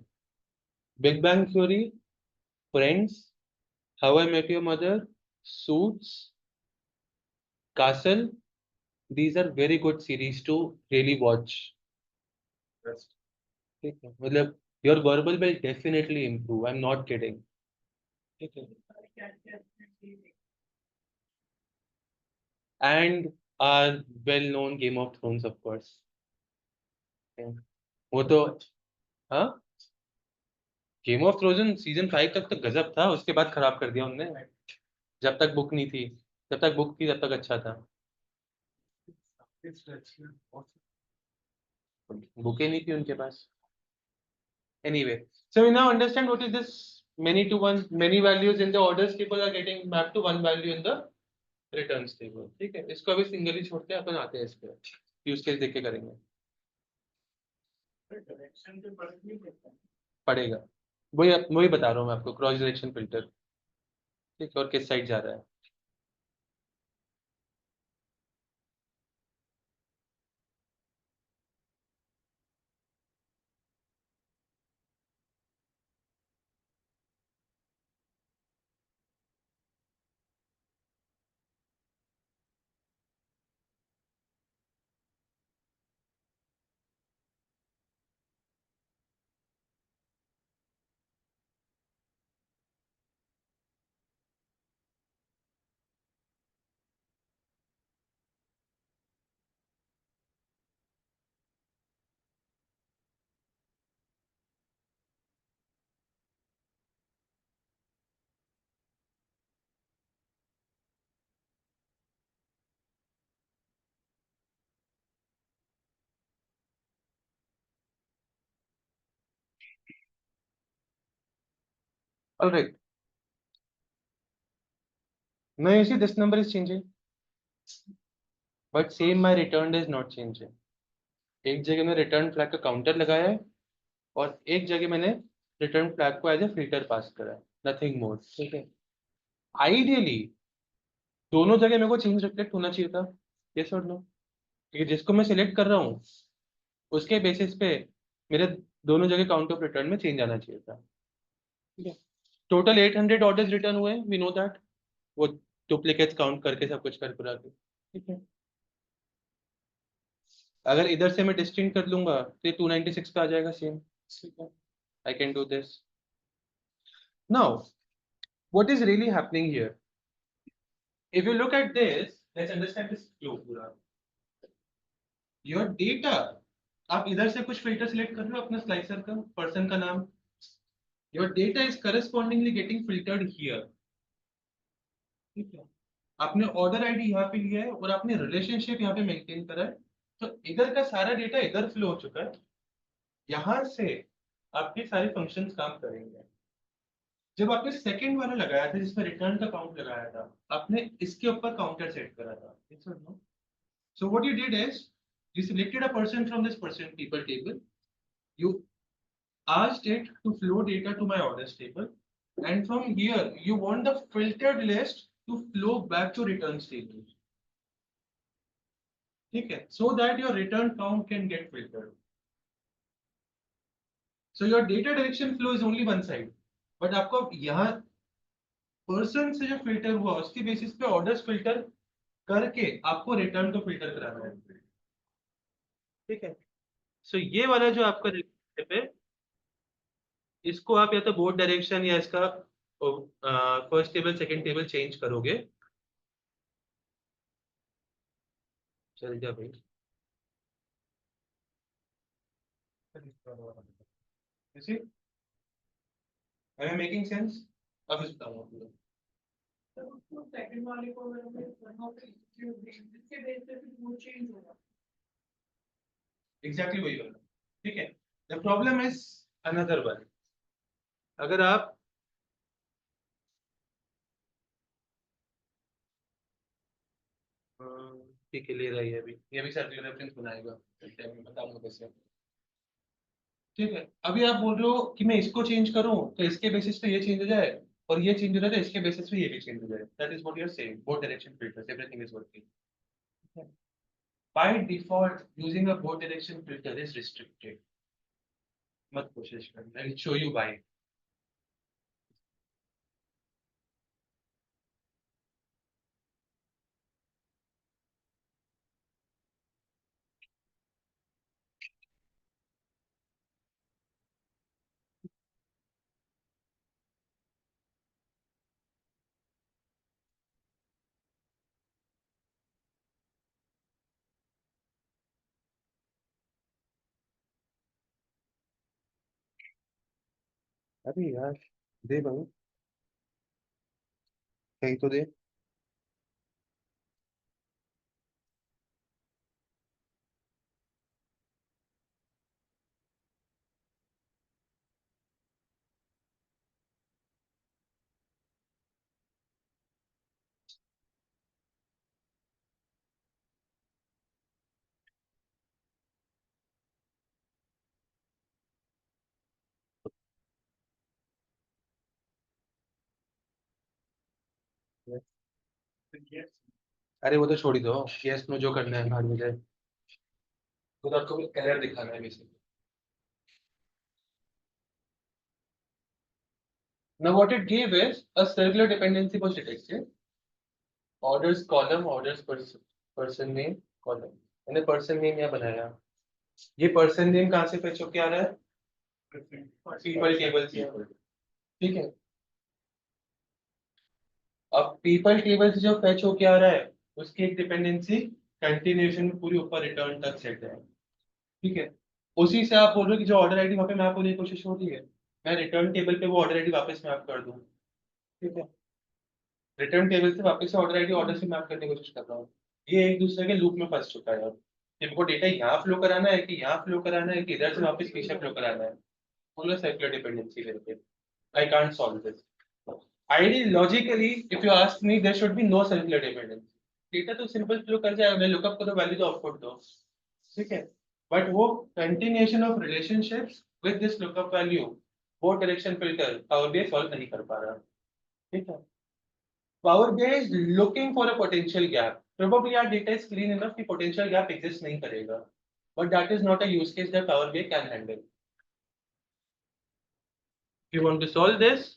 Big Bang Theory, Friends, How I Met Your Mother, Suits, Castle, these are very good series to really watch। ठीक है, मतलब your verbal will definitely improve, I'm not kidding। ठीक है, and our well known Game of Thrones of course। वो तो, हाँ, game of throne season 5 तक तो गजब था, उसके बाद खराब कर दिया उनने। जब तक बुक नहीं थी, जब तक बुक थी तब तक अच्छा था। बुकें नहीं थी उनके पास। Anyway, so we now understand what is this many to one, many values in the orders table are getting mapped to one value in the returns table। ठीक है, इसको अभी सिंगल ही छोड़ते हैं, अपन आते हैं इस पे, यूज केस देख के करेंगे। पड़ेगा, वही वही बता रहा हूँ मैं आपको, क्रॉस डायरेक्शन फिल्टर। ठीक है, और किस साइड जा रहा है। Alright, now you see this number is changing, but same my returned is not changing। एक जगह मैंने रिटर्न फ्लैग का काउंटर लगाया है, और एक जगह मैंने रिटर्न फ्लैग को एज ए फिल्टर पास करा है, नथिंग मोर। ठीक है, आइडियली दोनों जगह मेरे को चेंज रिफ्लेक्ट होना चाहिए था, यस और नो? क्योंकि जिसको मैं सिलेक्ट कर रहा हूँ उसके बेसिस पे मेरे दोनों जगह काउंट ऑफ रिटर्न में चेंज आना चाहिए था। ठीक है, टोटल 800 ऑर्डर्स रिटर्न हुए, वी नो दैट, वो डुप्लीकेट्स काउंट करके सब कुछ कर करा के, ठीक है। अगर इधर से मैं डिस्टिंक्ट कर लूंगा तो ये 296 पे आ जाएगा सेम, ठीक है। I can do this now. What is really happening here, if you look at this, let's understand this flow पूरा। योर डेटा, आप इधर से कुछ फिल्टर सिलेक्ट कर रहे हो अपना स्लाइसर का, पर्सन का नाम, your data is correspondingly getting filtered here, ठीक है। आपने ऑर्डर आईडी यहाँ पे लिया है और आपने रिलेशनशिप यहाँ पे मेंटेन करा है, तो इधर का सारा डेटा इधर फ्लो हो चुका है, यहां से आपके सारे फंक्शंस काम करेंगे। जब आपने सेकंड वाला लगाया था जिसमें रिटर्न का काउंट लगाया था, आपने इसके ऊपर काउंटर सेट करा था, so what you did is you selected a person from this person people table, you asked it to flow data to my orders table, and from here you want the filtered list to flow back to returns table, ठीक है, so that your return count can get filtered. So your data direction flow is only one side, but आपको यहाँ person से जो filter हुआ उसके basis पे orders filter करके आपको रिटर्न को फिल्टर कराना है, ठीक है। सो ये वाला जो आपका रिलेशनशिप है, इसको आप या तो बोर्ड डायरेक्शन या इसका first table second table change करोगे, चल जा भाई। You see? Am I making sense? अब इस बताऊंगा पूरा। सेकंड वाले को जिसके बेस पे वो चेंज होगा। एग्जैक्टली वही वाला, ठीक है। The problem is another one, अगर आप ठीक है ले रही है अभी, ये भी सर्कुलर रेफरेंस बनाएगा, मैं बताऊंगा कैसे, ठीक है। अभी आप बोल रहे हो कि मैं इसको चेंज करूं तो इसके बेसिस पे ये चेंज हो जाए, और ये चेंज हो जाए तो इसके बेसिस पे ये भी चेंज हो जाए, that is what you are saying, both direction filters everything is working. By default using a both direction filter is restricted, मत कोशिश करना, I will show you why. अरे यार दे भाई, कहीं तो दे। अरे वो तो छोड़ ही दो, यस नो जो करना है बाद में जाए, वो तो आपको एरर दिखाना है basically. Now what it gave is a circular dependency was detected. Orders column, orders person name column. मैंने person name यहाँ बनाया। ये person name कहाँ से fetch होके आ रहा है? People table से, ठीक है। अब people table से जो fetch होके आ रहा है, उसकी एक dependency continuation में पूरी ऊपर return तक set है, ठीक है। उसी से आप बोल रहे हो कि जो order ID वहाँ पे मैप होने की कोशिश हो रही है, मैं return table पे वो order ID वापस मैप कर दूँ, ठीक है। रिटर्न टेबल से वापस से ऑर्डर आईडी ऑर्डर से मैप करने की कोशिश कर रहा हूँ, ये एक दूसरे के लूप में फंस चुका है। अब इनको डेटा यहाँ फ्लो कराना है कि यहाँ फ्लो कराना है कि इधर से वापस पीछे फ्लो कराना है, फुल सर्कुलर डिपेंडेंसी करके I can't solve this. Ideologically if you ask me there should be no circular dependency, data तो सिंपल फ्लो कर जाएगा, मैं लुकअप करो वैल्यू तो आउटपुट दो, ठीक है। बट वो continuation of relationships with this lookup value वो direction filter power BI solve नहीं कर पा रहा, ठीक है। Power BI is looking for a potential gap. Probably our data is clean enough कि potential gap exist नहीं करेगा, but that is not a use case that Power BI can handle. If you want to solve this,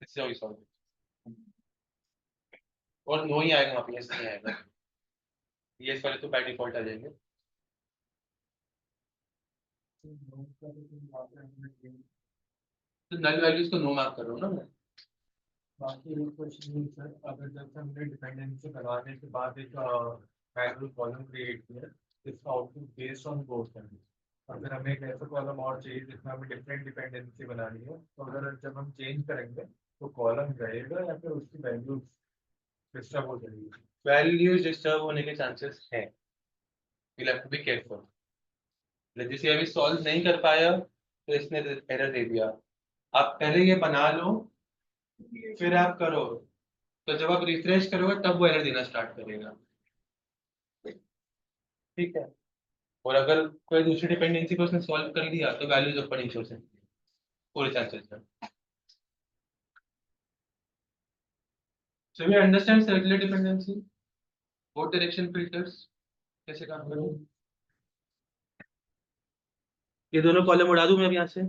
इससे वही solve और no ही आएगा, वहाँ पे yes नहीं आएगा, यस वाले तो बाय डिफॉल्ट आ जाएंगे। तो नल वैल्यूज को नो मार्क कर रहा हूँ ना मैं। बाकी एक क्वेश्चन ये सर, अगर जब हमने डिपेंडेंसी लगाने के बाद एक वैल्यू कॉलम क्रिएट किया, इसका आउटपुट बेस्ड ऑन बोथ है। अगर हमें एक ऐसा कॉलम और चाहिए जिसमें हमें डिफरेंट डिपेंडेंसी बनानी है, तो अगर जब हम चेंज करेंगे तो कॉलम रहेगा या फिर उसकी वैल्यू डिस्टर्ब हो जाएगी? वैल्यूज डिस्टर्ब होने के चांसेस है, you'll have to be careful। जैसे अभी सॉल्व नहीं कर पाया तो इसने एरर दे दिया, आप पहले ये बना लो फिर आप करो, तो जब आप रिफ्रेश करोगे तब वो एरर देना स्टार्ट करेगा, ठीक है। और अगर कोई दूसरी डिपेंडेंसी को उसने सॉल्व कर दिया तो वैल्यूज ऊपर नीचे हो सकती है पूरे चांसेस में। So we understand circular dependency, both direction filters कैसे काम करें। ये दोनों कॉलम उड़ा दूं मैं अब यहाँ से।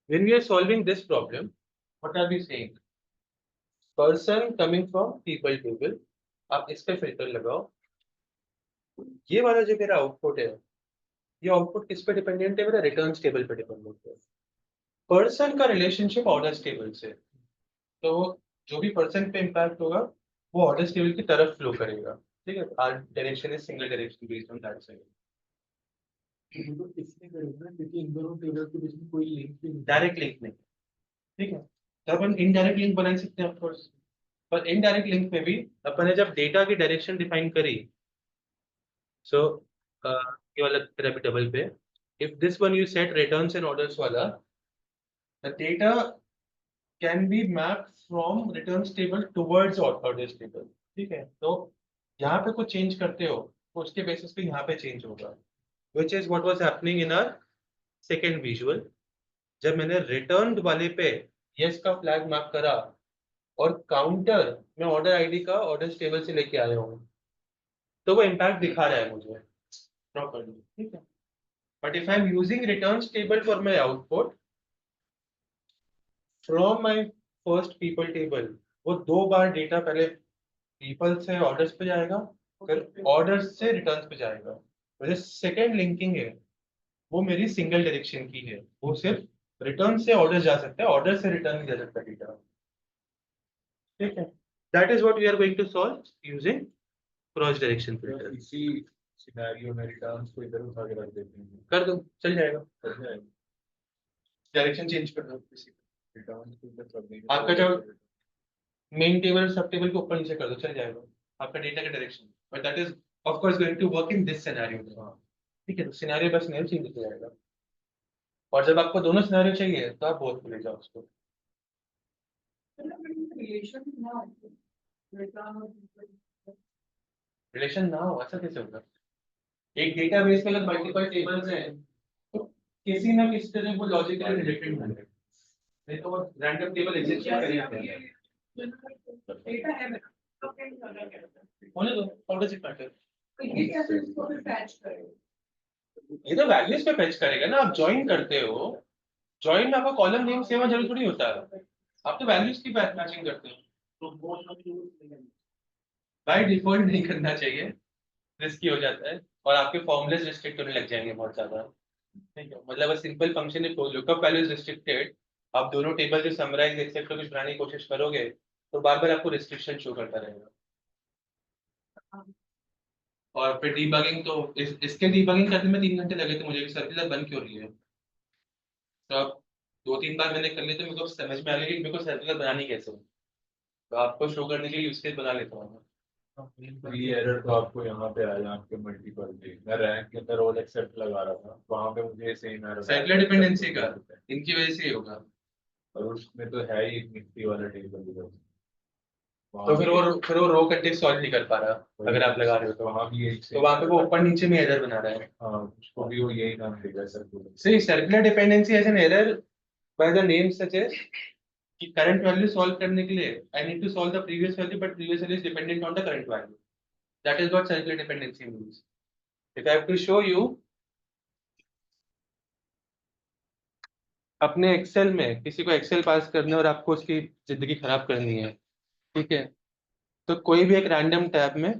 When we are solving this problem, what are we saying? Person coming from people table, आप इस पे फिल्टर लगाओ। ये वाला जो मेरा आउटपुट है, ये आउटपुट किस पे डिपेंडेंट है? मेरा रिटर्न टेबल पे डिपेंडेंट है। पर्सन का रिलेशनशिप ऑर्डर टेबल से, तो जो भी पर्सन पे इम्पैक्ट होगा वो ऑर्डर टेबल की तरफ फ्लो करेगा, ठीक है। Our direction is single direction based on that side. तो इसलिए करेंगे ना क्योंकि इन दोनों टेबल के बीच में कोई लिंक भी नहीं, डायरेक्ट लिंक नहीं, ठीक है। तो अपन इनडायरेक्ट लिंक बना सकते हैं ऑफ कोर्स, पर इनडायरेक्ट लिंक में भी अपन ने जब डेटा की डायरेक्शन डिफाइन करी, सो ये वाला तेरा भी डबल पे, if this one you set returns and orders वाला, the data can be map from returns table towards orders table, ठीक है। तो यहाँ पे कुछ चेंज करते हो तो उसके बेसिस पे यहाँ पे चेंज होगा, which is what was happening in our second visual। जब मैंने रिटर्न वाले पे यस का फ्लैग मैप करा और काउंटर में ऑर्डर आईडी का ऑर्डर टेबल से लेके आया हूँ, तो वो इम्पैक्ट दिखा रहा है मुझे प्रॉपर्ली, ठीक है। But if I am using return table for my output from my first people table, वो दो बार डेटा पहले पीपल से ऑर्डर्स पे जाएगा, फिर ऑर्डर्स से रिटर्न्स पे जाएगा। तो जो सेकेंड लिंकिंग है वो मेरी सिंगल डायरेक्शन की है, वो सिर्फ रिटर्न से ऑर्डर जा सकता है, ऑर्डर से रिटर्न नहीं जा सकता डेटा, ठीक है। That is what we are going to solve using cross direction filter. इसी सिनेरियो में रिटर्न्स को इधर उठा के रख देते हैं, कर दो, चल जाएगा, कर जाएगा। डायरेक्शन चेंज कर दो। रिटर्न्स को इधर कर देंगे, आपका जो मेन टेबल सब टेबल को ऊपर नीचे कर दो, चल जाएगा आपका डेटा का direction, but that is of course going to work in this scenario, ठीक है। तो सिनेरियो बस नहीं चेंज हो जाएगा, और जब आपको दोनों सिनेरियो चाहिए तो आप बोथ ले जाओ उसको। रिलेशन ना रिटर्न रिलेशन ना हो ऐसा कैसे होगा? एक डेटाबेस में अगर मल्टीपल टेबल्स हैं तो किसी ना किसी तरह वो लॉजिकली रिलेटेड होंगे, नहीं तो वो रैंडम टेबल एग्जिस्ट करेगा। डेटा है मेरा तो क्या करना है, होने दो, हाउ डज इट मैटर? तो ये कैसे इसको फिर पैच करें? ये तो वैल्यूज पे फेच करेगा ना। आप ज्वाइन करते हो, ज्वाइन में आपका कॉलम नेम सेम जरूर थोड़ी होता है, आप तो वैल्यूज की मैचिंग करते हो। बाय डिफॉल्ट नहीं करना चाहिए, रिस्की हो जाता है और आपके फॉर्मुलेस रिस्ट्रिक्ट होने लग जाएंगे बहुत ज्यादा, ठीक है। मतलब सिंपल फंक्शन है लुकअप वैल्यू इज रिस्ट्रिक्टेड, आप दोनों टेबल जो समराइज एक्सेप्ट कुछ बनाने की कोशिश करोगे तो बार बार आपको रिस्ट्रिक्शन शो करता रहेगा। और फिर डीबगिंग, तो इसके डीबगिंग करने में 3 घंटे लगे थे मुझे कि सर्कुलर बन क्यों रही है। तो अब 2-3 बार मैंने कर ली तो मेरे को समझ में आ गया कि मेरे को सर्कुलर बनानी कैसे है, तो आपको शो करने के लिए यूज केस बना लेता हूँ। ये एरर तो आपको यहाँ पे आया, आपके मल्टीपल पे मैं रैंक के अंदर ऑल एक्सेप्ट लगा रहा था, वहाँ पे मुझे सेम एरर सर्कुलर डिपेंडेंसी का इनकी वजह से ही होगा। और उसमें तो है ही एक निफ्टी वाला टेबल इधर। तो फिर वो रो कंटेक्स्ट सॉल्व नहीं कर पा रहा अगर आप लगा रहे हो तो। वहाँ भी यही तो वहां पे वो ऊपर नीचे में एरर बना रहा है। हाँ उसको भी वो यही नाम देगा sir. See, circular dependency as an error by the name suggests कि current value solve करने के लिए I need to solve the previous value but previous value is dependent on the current value. That is what circular dependency means. If I have to show you अपने Excel में किसी को Excel पास करना है और आपको उसकी जिंदगी खराब करनी है, ठीक है, तो कोई भी एक रैंडम टैब में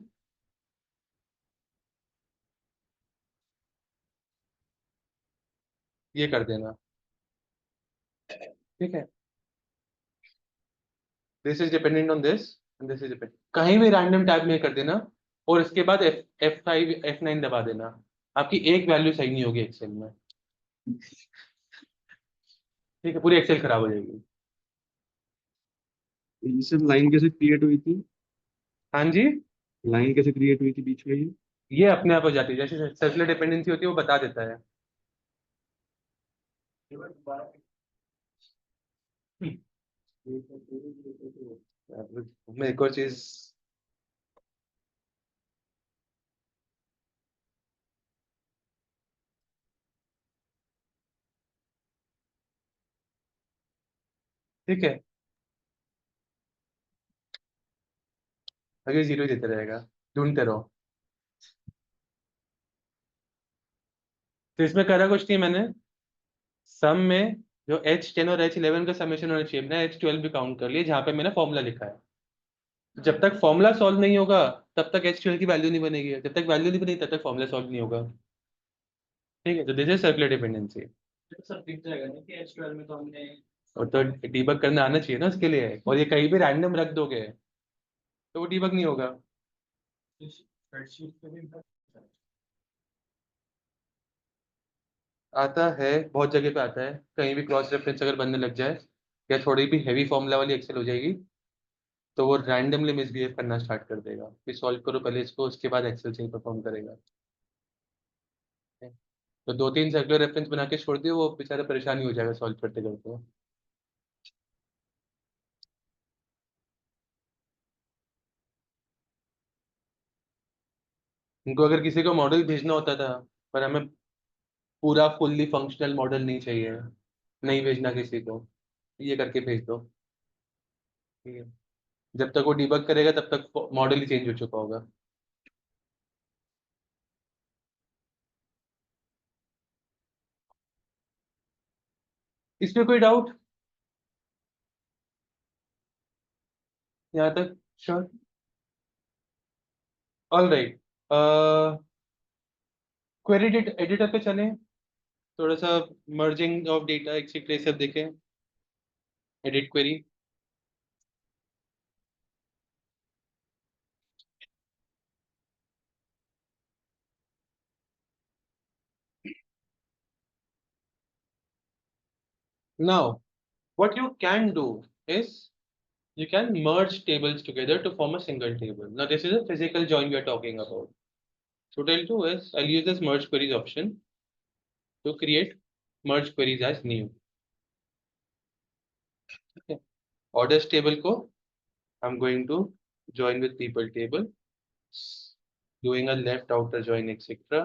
ये कर देना, ठीक है, this is dependent on this and this is dependent, कहीं भी रैंडम टैब में कर देना और इसके बाद F5 F9 दबा देना, आपकी एक वैल्यू सही नहीं होगी एक्सेल में, ठीक है, पूरी एक्सेल खराब हो जाएगी। ये सब लाइन कैसे क्रिएट हुई थी? हाँ जी, लाइन कैसे क्रिएट हुई थी बीच में ये अपने आप हो जाती है, जैसे सर्कुलर डिपेंडेंसी होती है वो बता देता है। मैं एक और चीज, ठीक है, अगर जीरो देते रहेगा, ढूंढते रहो। तो इसमें करा कुछ नहीं मैंने, सम में जो H10 और H11 का समेशन होना चाहिए, मैंने H12 भी काउंट कर लिया जहाँ पे मैंने फॉर्मूला लिखा है। जब तक फॉर्मूला सॉल्व नहीं होगा तब तक H12 की वैल्यू नहीं बनेगी, जब तक वैल्यू नहीं बनेगी तब तक फॉर्मूला सॉल्व नहीं होगा, ठीक है। तो दिस इज सर्कुलर डिपेंडेंसी। सब दिख जाएगा ना कि H12 में तो हमने और तो डीबग करना आना चाहिए ना उसके लिए, और ये कहीं भी रैंडम रख दोगे तो वो डीबग नहीं होगा। स्प्रेडशीट पे भी आता है, बहुत जगह पे आता है, कहीं भी क्रॉस रेफरेंस अगर बनने लग जाए या थोड़ी भी हैवी फॉर्मूला वाली एक्सेल हो जाएगी तो वो रैंडमली मिसबिहेव करना स्टार्ट कर देगा, फिर सॉल्व करो पहले इसको, उसके बाद एक्सेल से ही परफॉर्म करेगा। तो दो तीन सर्कुलर रेफरेंस बना के छोड़ दियो, वो बेचारा परेशानी हो जाएगा सॉल्व करते करते। उनको अगर किसी को मॉडल भेजना होता था, पर हमें पूरा फुल्ली फंक्शनल मॉडल नहीं चाहिए, नहीं भेजना किसी को, ये करके भेज दो, ठीक है, जब तक वो डिबग करेगा तब तक मॉडल ही चेंज हो चुका होगा। इसमें कोई डाउट यहाँ तक? Sure, all right, query editor पे चलें, थोड़ा सा मर्जिंग ऑफ डेटा एक्सेट्रा सब देखें, edit query. Now, what you can do is you can merge tables together to form a single table. Now, this is a physical join we are talking about. So, what I'll do is I'll use this merge queries option to create merge queries as new. Okay. Orders table ko I'm going to join with people table, doing a left outer join, etc.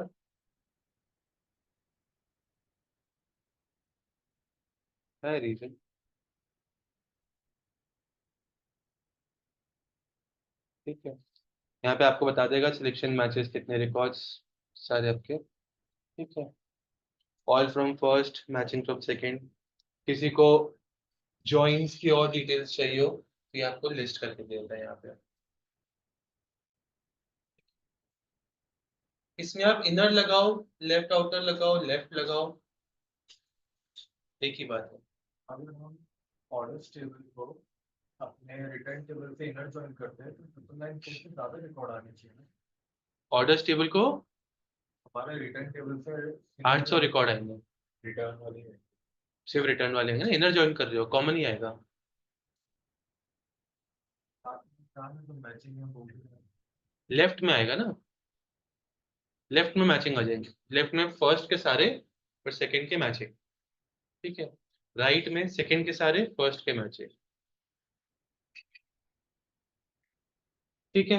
है reason, ठीक है, यहाँ पे आपको बता देगा selection matches कितने records सारे आपके, ठीक है, all from first matching from second. किसी को जॉइंस की और डिटेल्स चाहिए हो तो ये आपको लिस्ट करके देता है यहाँ पे। इसमें आप इनर लगाओ, लेफ्ट आउटर लगाओ, लेफ्ट लगाओ, एक ही बात है। अगर हम ऑर्डर्स टेबल को अपने रिटर्न टेबल से इनर जॉइन करते हैं तो ट्रिपल लाइन से ज्यादा रिकॉर्ड आने चाहिए ना। ऑर्डर्स टेबल को हमारे रिटर्न टेबल से 800 रिकॉर्ड आएंगे, रिटर्न वाली है। सिर्फ रिटर्न वाले हैं ना, इनर ज्वाइन कर रहे हो कॉमन ही आएगा। तो मैचिंग में बोल लेफ्ट में आएगा ना, लेफ्ट में मैचिंग आ जाएंगे, लेफ्ट में फर्स्ट के सारे और सेकंड के मैचिंग, ठीक है, राइट में सेकंड के सारे फर्स्ट के मैचिंग। ठीक है,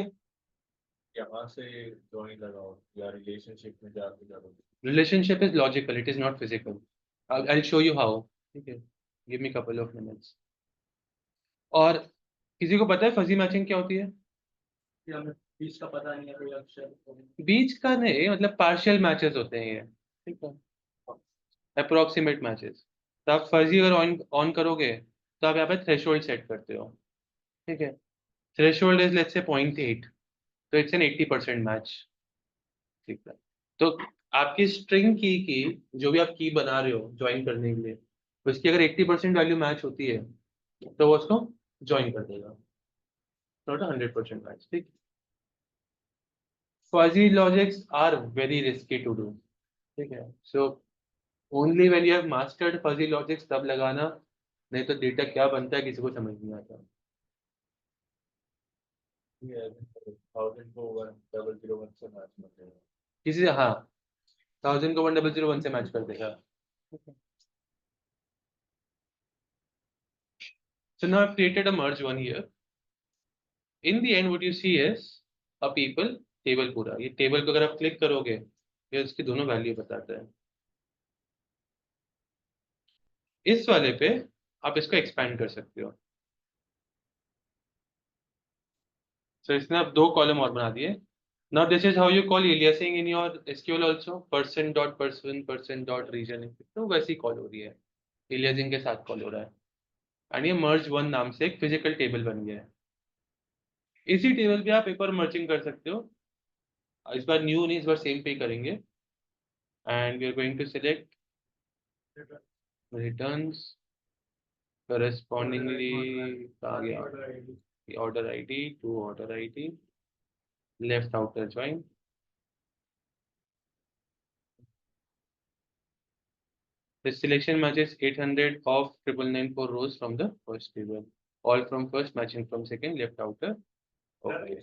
यहाँ से ज्वाइन लगाओ या रिलेशनशिप में जाके करो। Relationship is logical, it is not physical. I will show you how. ठीक है, give me couple of minutes. और किसी को पता है फजी मैचिंग क्या होती है? कि हमें फीस का पता नहीं है कोई अक्षर। बीच का नहीं, मतलब पार्शियल मैचेस होते हैं ये। ठीक है, अप्रोक्सीमेट मैचेस। तो आप फर्जी अगर ऑन ऑन करोगे तो आप यहाँ पे थ्रेशोल्ड सेट करते हो। ठीक है, थ्रेशोल्ड इज लेट्स से 0.8, तो इट्स एन 80% मैच। ठीक है, तो आपकी स्ट्रिंग की जो भी आप की बना रहे हो ज्वाइन करने के लिए, उसकी अगर 80% वैल्यू मैच होती है तो वो उसको ज्वाइन कर देगा, नॉट 100% मैच। ठीक, fuzzy logics are very risky to do. ठीक है, so only when you have mastered fuzzy logics तब लगाना, नहीं तो डेटा क्या बनता है किसी को समझ नहीं आता। 1000 को 1001 से मैच मत करो। किसी से, हाँ, 1000 को 1001 से मैच कर देगा। So now I've created a merge one here. In the end, what you see is a people table पूरा। ये टेबल को अगर आप क्लिक करोगे ये उसकी दोनों वैल्यू बताता है। इस वाले पे आप इसको एक्सपैंड कर सकते हो। So इसने आप दो कॉलम और बना दिए। Now this is how you call aliasing in your SQL also, person dot person, person dot region, तो वैसी कॉल हो रही है, aliasing के साथ कॉल हो रहा है। एंड ये merge one नाम से एक फिजिकल टेबल बन गया है। इसी टेबल पे आप एक और मर्जिंग कर सकते हो। इस बार न्यू नहीं, इस बार सेम पे ही करेंगे। And we are going to select returns correspondingly आ गया order ID to order ID, left outer join. The selection matches 800 of 9994 rows from the first table, all from first matching from second, left outer। Okay.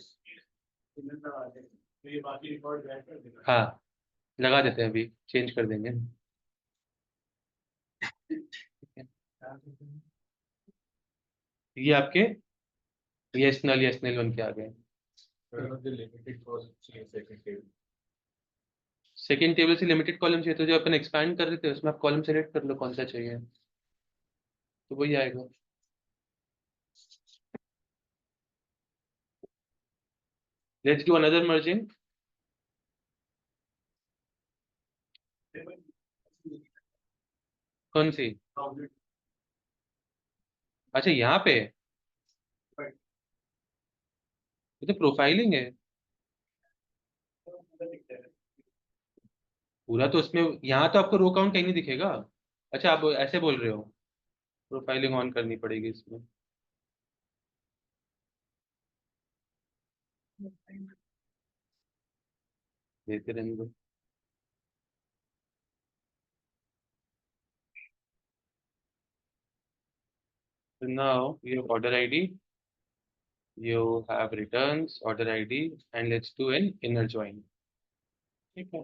तो ये बाकी record add कर देना। हाँ, लगा देते हैं, अभी चेंज कर देंगे। ये आपके यस नल बन के आ गए। लिमिटेड कॉस्ट चाहिए सेकंड टेबल। सेकंड टेबल से लिमिटेड कॉलम चाहिए, तो जो अपन एक्सपैंड कर रहे थे उसमें आप कॉलम सेलेक्ट कर लो कौन सा चाहिए, तो वही आएगा। Let's do another merging. कौन सी? अच्छा, यहाँ पे ये तो प्रोफाइलिंग है पूरा, तो उसमें यहाँ तो आपको रो काउंट कहीं नहीं दिखेगा। अच्छा, आप ऐसे बोल रहे हो, प्रोफाइलिंग ऑन करनी पड़ेगी इसमें। देते रहने दो। So now you have order ID, you have returns, order ID, and let's do an inner join. ठीक है।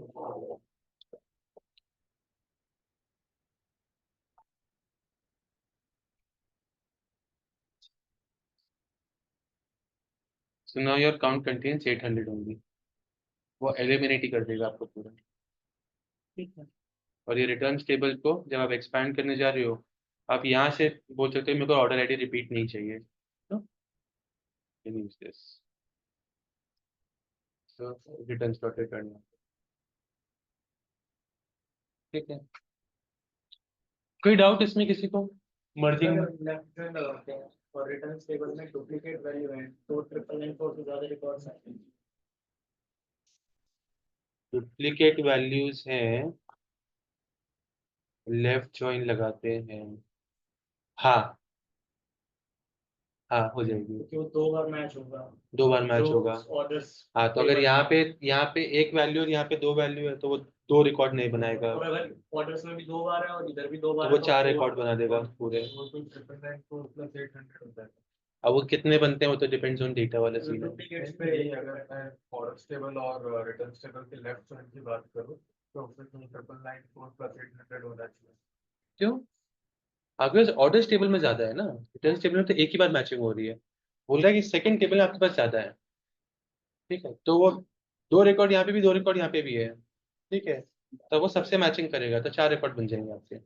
So now your count contains 800 only. वो एलिमिनेट ही कर देगा आपको पूरा। ठीक है, और ये रिटर्न्स टेबल को जब आप एक्सपैंड करने जा रहे हो, आप यहाँ से बोल सकते हो मेरे को ऑर्डर आईडी रिपीट नहीं चाहिए, तो use this. So returns dot return. ठीक है, कोई डाउट इसमें किसी को? मर्जिंग लेफ्ट जॉइन लगाते हैं और रिटर्न टेबल में डुप्लीकेट वैल्यू है तो 999 से ज्यादा रिकॉर्ड्स आते हैं। डुप्लीकेट वैल्यूज हैं, लेफ्ट जॉइन लगाते हैं। हाँ हाँ, हो जाएगी, क्योंकि वो दो बार मैच होगा। दो बार मैच जो होगा। ऑर्डर्स हाँ, तो अगर यहाँ पे एक वैल्यू और यहाँ पे दो वैल्यू है तो वो दो रिकॉर्ड नहीं बनाएगा, और अगर ऑर्डर्स में भी दो बार है और इधर भी दो तो बार वो है चार रिकॉर्ड बना देगा पूरे। वो तो 999 प्लस 800 होता है। अब वो कितने बनते हैं वो तो डिपेंड्स ऑन डेटा वाला सीन है। डुप्लीकेट्स पे यही अगर मैं फॉरेस्ट टेबल और रिटर्न टेबल के लेफ्ट जॉइन की बात करूँ तो फिर 999 प्लस 800 होना चाहिए। क्यों? आपके पास ऑर्डर्स टेबल में ज्यादा है ना, रिटर्न्स टेबल में तो एक ही बार मैचिंग हो रही है। बोल रहा है कि सेकंड टेबल में आपके पास ज्यादा है। ठीक है, तो वो 2 रिकॉर्ड यहाँ पे भी, 2 रिकॉर्ड यहाँ पे भी है, ठीक है, तो वो सबसे मैचिंग करेगा, तो 4 रिकॉर्ड बन जाएंगे आपके।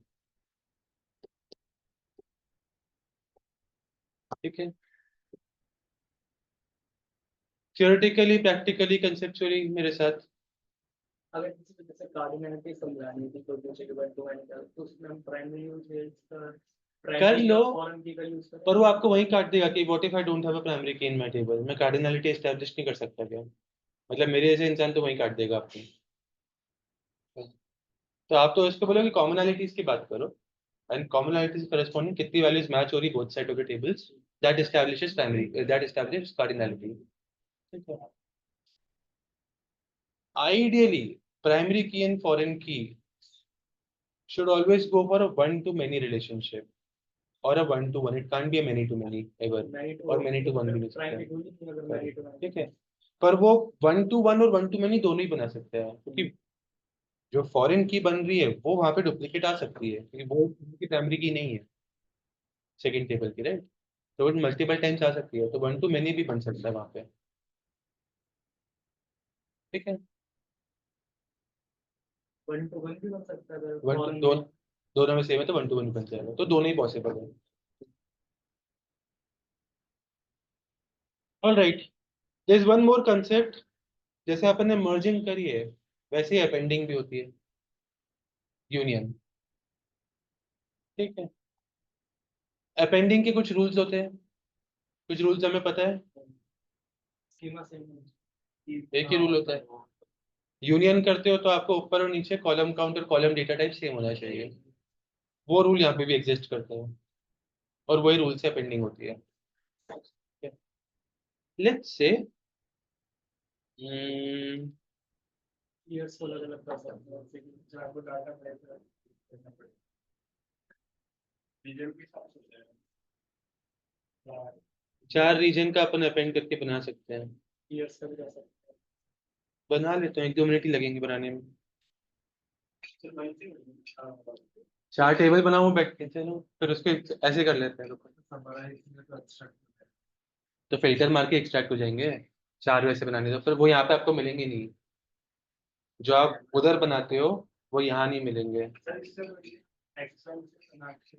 ठीक है, थियोरेटिकली, प्रैक्टिकली, कंसेप्चुअली मेरे साथ। अगर किसी को जैसे कार्डिनलिटी समझानी थी कोई पूछे कि वन टू वन का, तो उसमें हम प्राइमरी यूज कर प्राइमरी लो, फॉरेन की का यूज करें। पर वो आपको वही काट देगा कि what if I don't have a primary की इन माय टेबल, मैं कार्डिनलिटी एस्टैब्लिश नहीं कर सकता क्या? मतलब मेरे जैसे इंसान तो वही काट देगा आपको। तो आप तो इसको बोलो कि कॉमनैलिटीज की बात करो, एंड कॉमनैलिटीज करस्पॉन्डिंग कितनी वैल्यूज मैच हो रही both side of the tables, that establishes primary, that establishes cardinality. ठीक है, आइडियली प्राइमरी की एंड फॉरेन की should always go for a one to many relationship or a one to one. It can't be a many to many ever, और many to one भी नहीं primary सकता। Use नहीं अगर many to many. ठीक है, पर वो 1 to 1 और 1 to many दोनों ही बना सकते हैं, क्योंकि जो फॉरेन की बन रही है वो वहां पे डुप्लीकेट आ सकती है, क्योंकि वो उनकी प्राइमरी की नहीं है सेकंड टेबल की, राइट? तो वो मल्टीपल टाइम्स आ सकती है, तो 1 to many भी बन सकता है वहां पे। ठीक है, वन टू वन भी बन सकता है अगर वन foreign दो, में। दोनों में सेम है तो 1 to 1 बन जाएगा, तो दोनों ही पॉसिबल है। All right, there is one more concept, जैसे अपन ने मर्जिंग करी है वैसे ही अपेंडिंग भी होती है, यूनियन। ठीक है, अपेंडिंग के कुछ रूल्स होते हैं, कुछ रूल्स हमें पता है। स्कीमा सेम है। एक ही रूल होता है, यूनियन करते हो तो आपको ऊपर और नीचे कॉलम काउंट और कॉलम डेटा टाइप सेम होना चाहिए, वो रूल यहाँ पे भी एग्जिस्ट करते हैं, और वही रूल से अपेंडिंग होती है। लेट्स से ईयर्स को अलग अलग कर सकते हैं, जो आपको डाटा करना पड़ेगा। रीजन के हिसाब से हो जाएगा। 4 रीजन का अपन अपेंड करके बना सकते हैं, ईयर्स का भी कर सकते हैं। बना लेते हैं, 1-2 मिनट ही लगेंगे बनाने में। सिर्फ वही थी। हाँ, 4 टेबल बनाऊं बैठ के, चलो फिर उसके ऐसे कर लेते हैं, रुको। समराइज में तो अच्छा तो फिल्टर मार के एक्सट्रैक्ट हो जाएंगे 4 वैसे बनाने, तो फिर वो यहाँ पे आपको मिलेंगे नहीं, जो आप उधर बनाते हो वो यहाँ नहीं मिलेंगे। सर इससे एक्सेल से बना के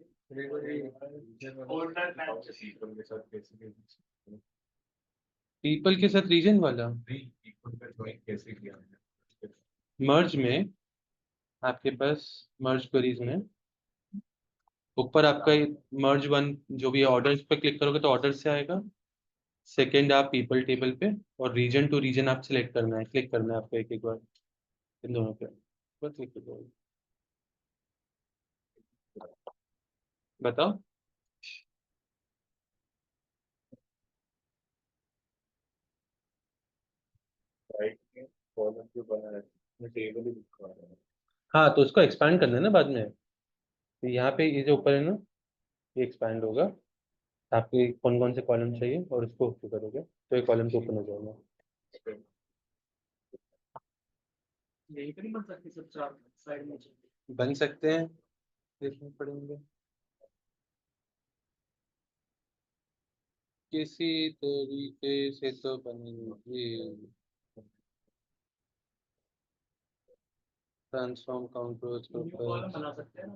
ओल्डर टाइप से सीक्वल के साथ कैसे पीपल के साथ रीजन वाला सीक्वल का ज्वाइन कैसे किया है? मर्ज में, आपके पास मर्ज क्वेरीज में ऊपर आपका मर्ज वन जो भी ऑर्डर्स पे क्लिक करोगे तो ऑर्डर से आएगा, सेकंड आप पीपल टेबल पे, और रीजन टू रीजन आप सिलेक्ट करना है, क्लिक करना है आपको एक एक बार इन दोनों पे, बस क्लिक कर दो। बताओ। राइट में कॉलम जो बना है टेबल ही दिखा रहा है। हाँ, तो उसको एक्सपैंड करना है ना बाद में, तो यहाँ पे ये जो ऊपर है ना, ये एक्सपैंड होगा, आपके कौन कौन से कॉलम चाहिए और उसको ओके करोगे तो ये कॉलम तो ओपन हो जाएगा। यही तो नहीं बन सकती सब चार साइड में चाहिए। बन सकते हैं, देखने पड़ेंगे किसी तरीके से तो बनेंगे। ट्रांसफॉर्म काउंटर्स के न्यू कॉलम ऊपर, बना सकते हैं ना।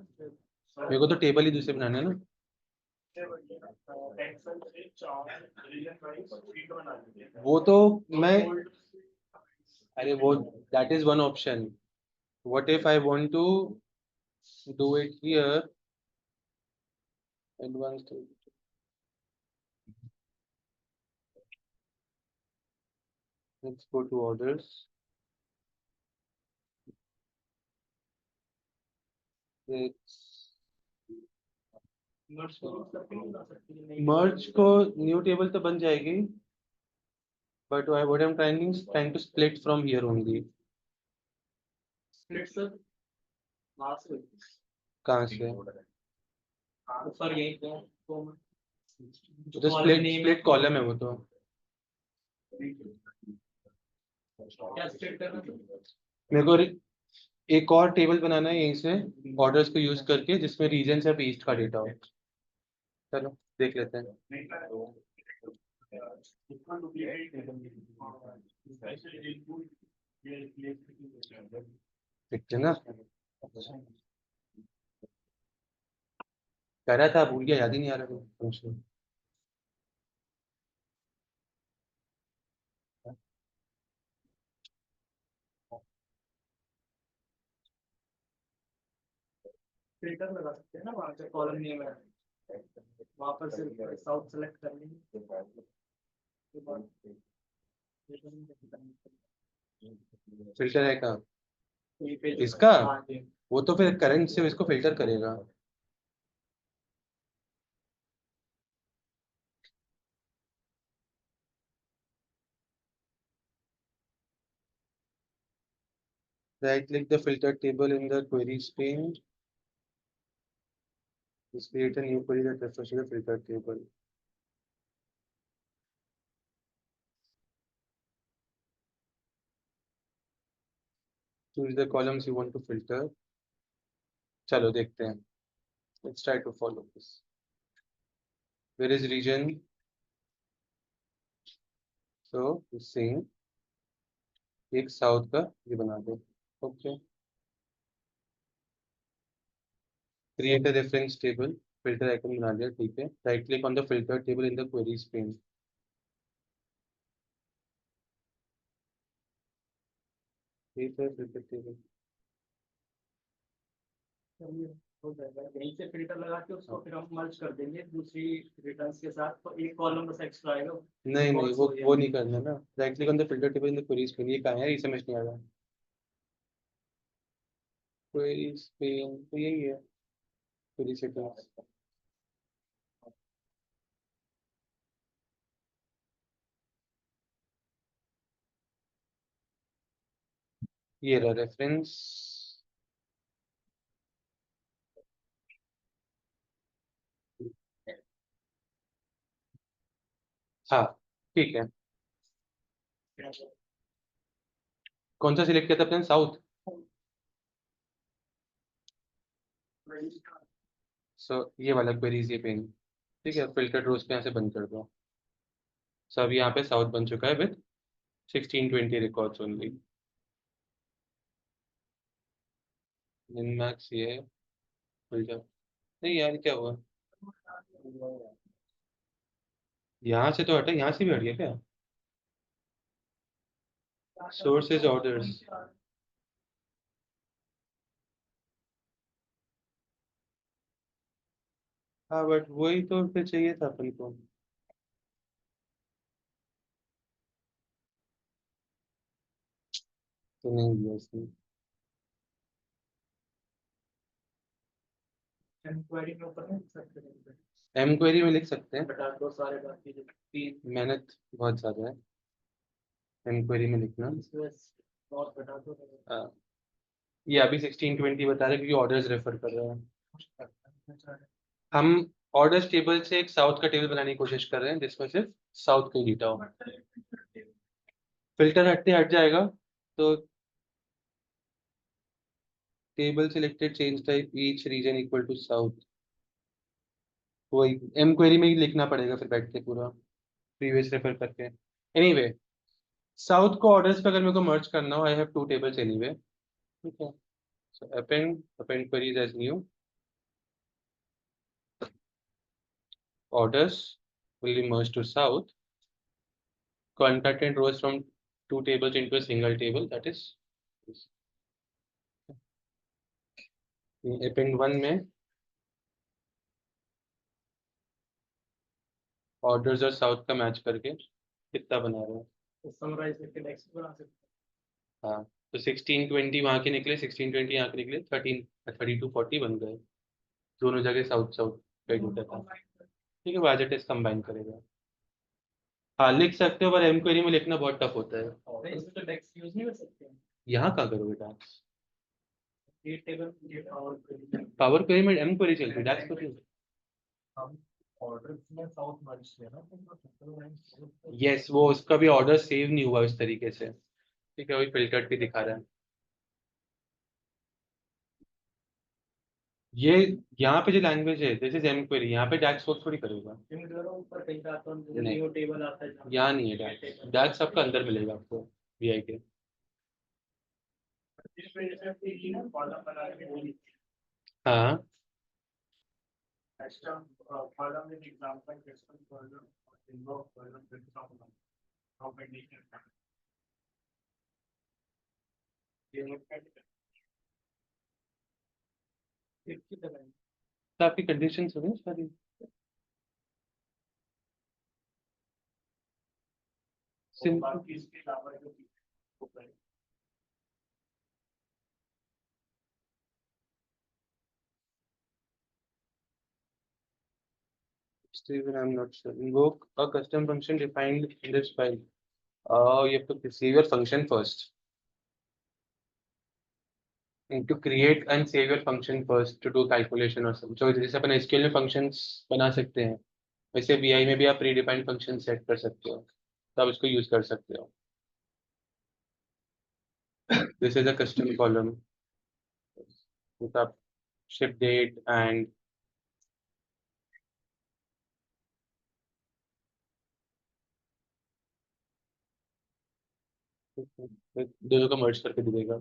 मेरे को तो टेबल ही दूसरे बनाने हैं ना। एक्सेल से चार रीजन वाइज शीट बना दीजिए। वो तो मैं, अरे वो that is one option, what if I want to do it here advance, let's go to orders, merge को न्यू टेबल तो बन जाएगी, but what I am trying to split from here only. Split sir वहां से कहाँ से? ऊपर यही तो जो तो column split name split column है वो तो। क्या स्प्लिट करना है? मेरे को एक और टेबल बनाना है यहीं से ऑर्डर्स को यूज करके, जिसमें रीजन से ईस्ट का डेटा हो। चलो देख लेते हैं। देखते ना, कह रहा था भूल गया, याद ही नहीं आ रहा मुझे। फिल्टर लगा सकते हैं ना वहाँ पे कॉलम नेम है, वहाँ पर सिर्फ साउथ सेलेक्ट कर लेंगे। उसके बाद फिल्टर है का ये पेज इसका? हाँ जी। वो तो फिर करंट से इसको फिल्टर करेगा। Right click the filter table in the queries pane. Just create a new query that refers to the filter table. Choose the columns you want to filter. चलो देखते हैं। Let's try to follow this. Where is region? So same एक south का ये बना दो। Okay, create a reference table, filter icon बना दिया, ठीक है। Right click on the filter table in the queries pane. ठीक है, फिल्टर टेबल हो जाएगा, यहीं से फिल्टर लगा के उसको फिर हम मर्ज कर देंगे दूसरी रिटर्न्स के साथ, तो एक कॉलम बस एक्स्ट्रा आएगा। नहीं नहीं, वो नहीं करना ना। Right click on the filter table in the queries pane, ये कहाँ है, ये समझ नहीं आ रहा। क्वेरीज पेन तो यही है, क्वेरी सेटिंग्स। ये रहा रेफरेंस। हाँ ठीक है। कौन सा सिलेक्ट किया था अपने, साउथ? सो ये वाला क्वेरीज ये पेन, ठीक है। फिल्टर रोज पे यहाँ से बंद कर दो। सब यहाँ पे साउथ बन चुका है with 1620 records only. Min max ये है, फिल्टर नहीं यार, क्या हुआ? यहाँ से तो हटा, यहाँ से भी हट गया क्या? सोर्सेज ऑर्डर्स, हाँ बट वही तो फिर चाहिए था अपन को। तो नहीं दिया इसने। क्वेरी में ऊपर नहीं सकते हैं, एम क्वेरी में लिख सकते हैं, बटा दो सारे बाकी जो तीन मेहनत बहुत ज़्यादा है एम क्वेरी में लिखना। इसमें और बटा दो। हाँ, ये अभी 1620 बता रहे हैं क्योंकि ऑर्डर्स रेफर कर रहे हैं। हम ऑर्डर्स टेबल से एक साउथ का टेबल बनाने की कोशिश कर रहे हैं जिसमें सिर्फ साउथ का ही डेटा हो। फिल्टर हटते हट जाएगा तो table selected change type each region equal to south, वही एम क्वेरी में ही लिखना पड़ेगा फिर बैठ के पूरा प्रीवियस रेफर करके। एनीवे, साउथ को ऑर्डर्स पे अगर मेरे को मर्ज करना हो, I have two tables anyway, ठीक है। So append queries as new, orders will be merged to south, converted rows from two tables into a single table, that is this. append 1 में orders और south का match करके कितना बना रहे हैं। तो समराइज करके नेक्स्ट बना सकते हाँ, तो 1620 वहाँ के निकले, 1620 यहाँ के निकले, 3240 बन गए। दोनों जगह साउथ साउथ का ही डेटा था, ठीक है। वाजेट इस कंबाइन करेगा। हाँ लिख सकते हो, पर एम क्वेरी में लिखना बहुत टफ होता है। हैं, इसमें तो डेक्स यूज नहीं कर सकते हैं। यहाँ कहाँ करोगे डाक्स? ये टेबल ये और पावर क्वेरी में एम क्वेरी चलती है, डाक्स क्वेरी। हम ऑर्डर में साउथ मर्ज किया ना, तो यस, वो उसका भी ऑर्डर सेव नहीं हुआ इस तरीके से, ठीक है। वही फिल्टर भी दिखा रहा है ये। यहाँ पे जो लैंग्वेज है दिस इज एम क्वेरी, यहाँ पे डैक्स वर्क थोड़ी करेगा। इन दोनों ऊपर कहीं जाता हूँ, नहीं। न्यू टेबल आता है जहाँ यहाँ नहीं है डैक्स, डैक्स आपका अंदर मिलेगा आपको। VI के। इस वजह से आपको ये ना कॉलम बनाने में वो हाँ एक्स्ट्रा कॉलम में एग्जांपल क्वेश्चन कॉलम और इनवॉक कॉलम फिर कॉलम कॉम्बिनेशन ये नोट कर एक की तरह तो आपकी कंडीशन सुनिए सारी। सिंपल बाकी इसके अलावा जो ऊपर Steven, I'm not sure. Invoke a custom function defined in this file. You have to receive your function first. Need to create and save your function first to do calculation or something. So जैसे अपन SQL में functions बना सकते हैं, वैसे VI में भी आप predefined function set कर सकते हो, तो आप इसको use कर सकते हो. This is a custom column. with a ship date and दोनों का मर्ज करके दे देगा.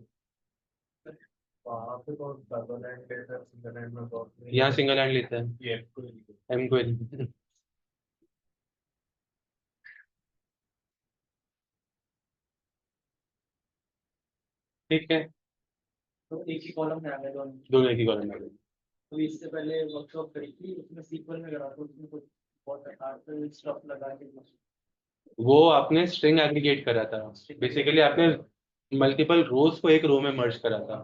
वहाँ पे तो डबल एंड लेता है, सिंगल एंड में बहुत नहीं। यहाँ सिंगल हैंड लेता है, ये query को। M query. ठीक है, तो एक ही कॉलम में आ गए दोनों दोनों एक ही कॉलम में. तो इससे पहले वर्कशॉप करी थी उसमें सीक्वल में करा था उसमें कुछ बहुत आर्ट स्टफ लगा के वो आपने स्ट्रिंग एग्रीगेट करा था. बेसिकली आपने मल्टीपल रोज को एक रो में मर्ज करा था.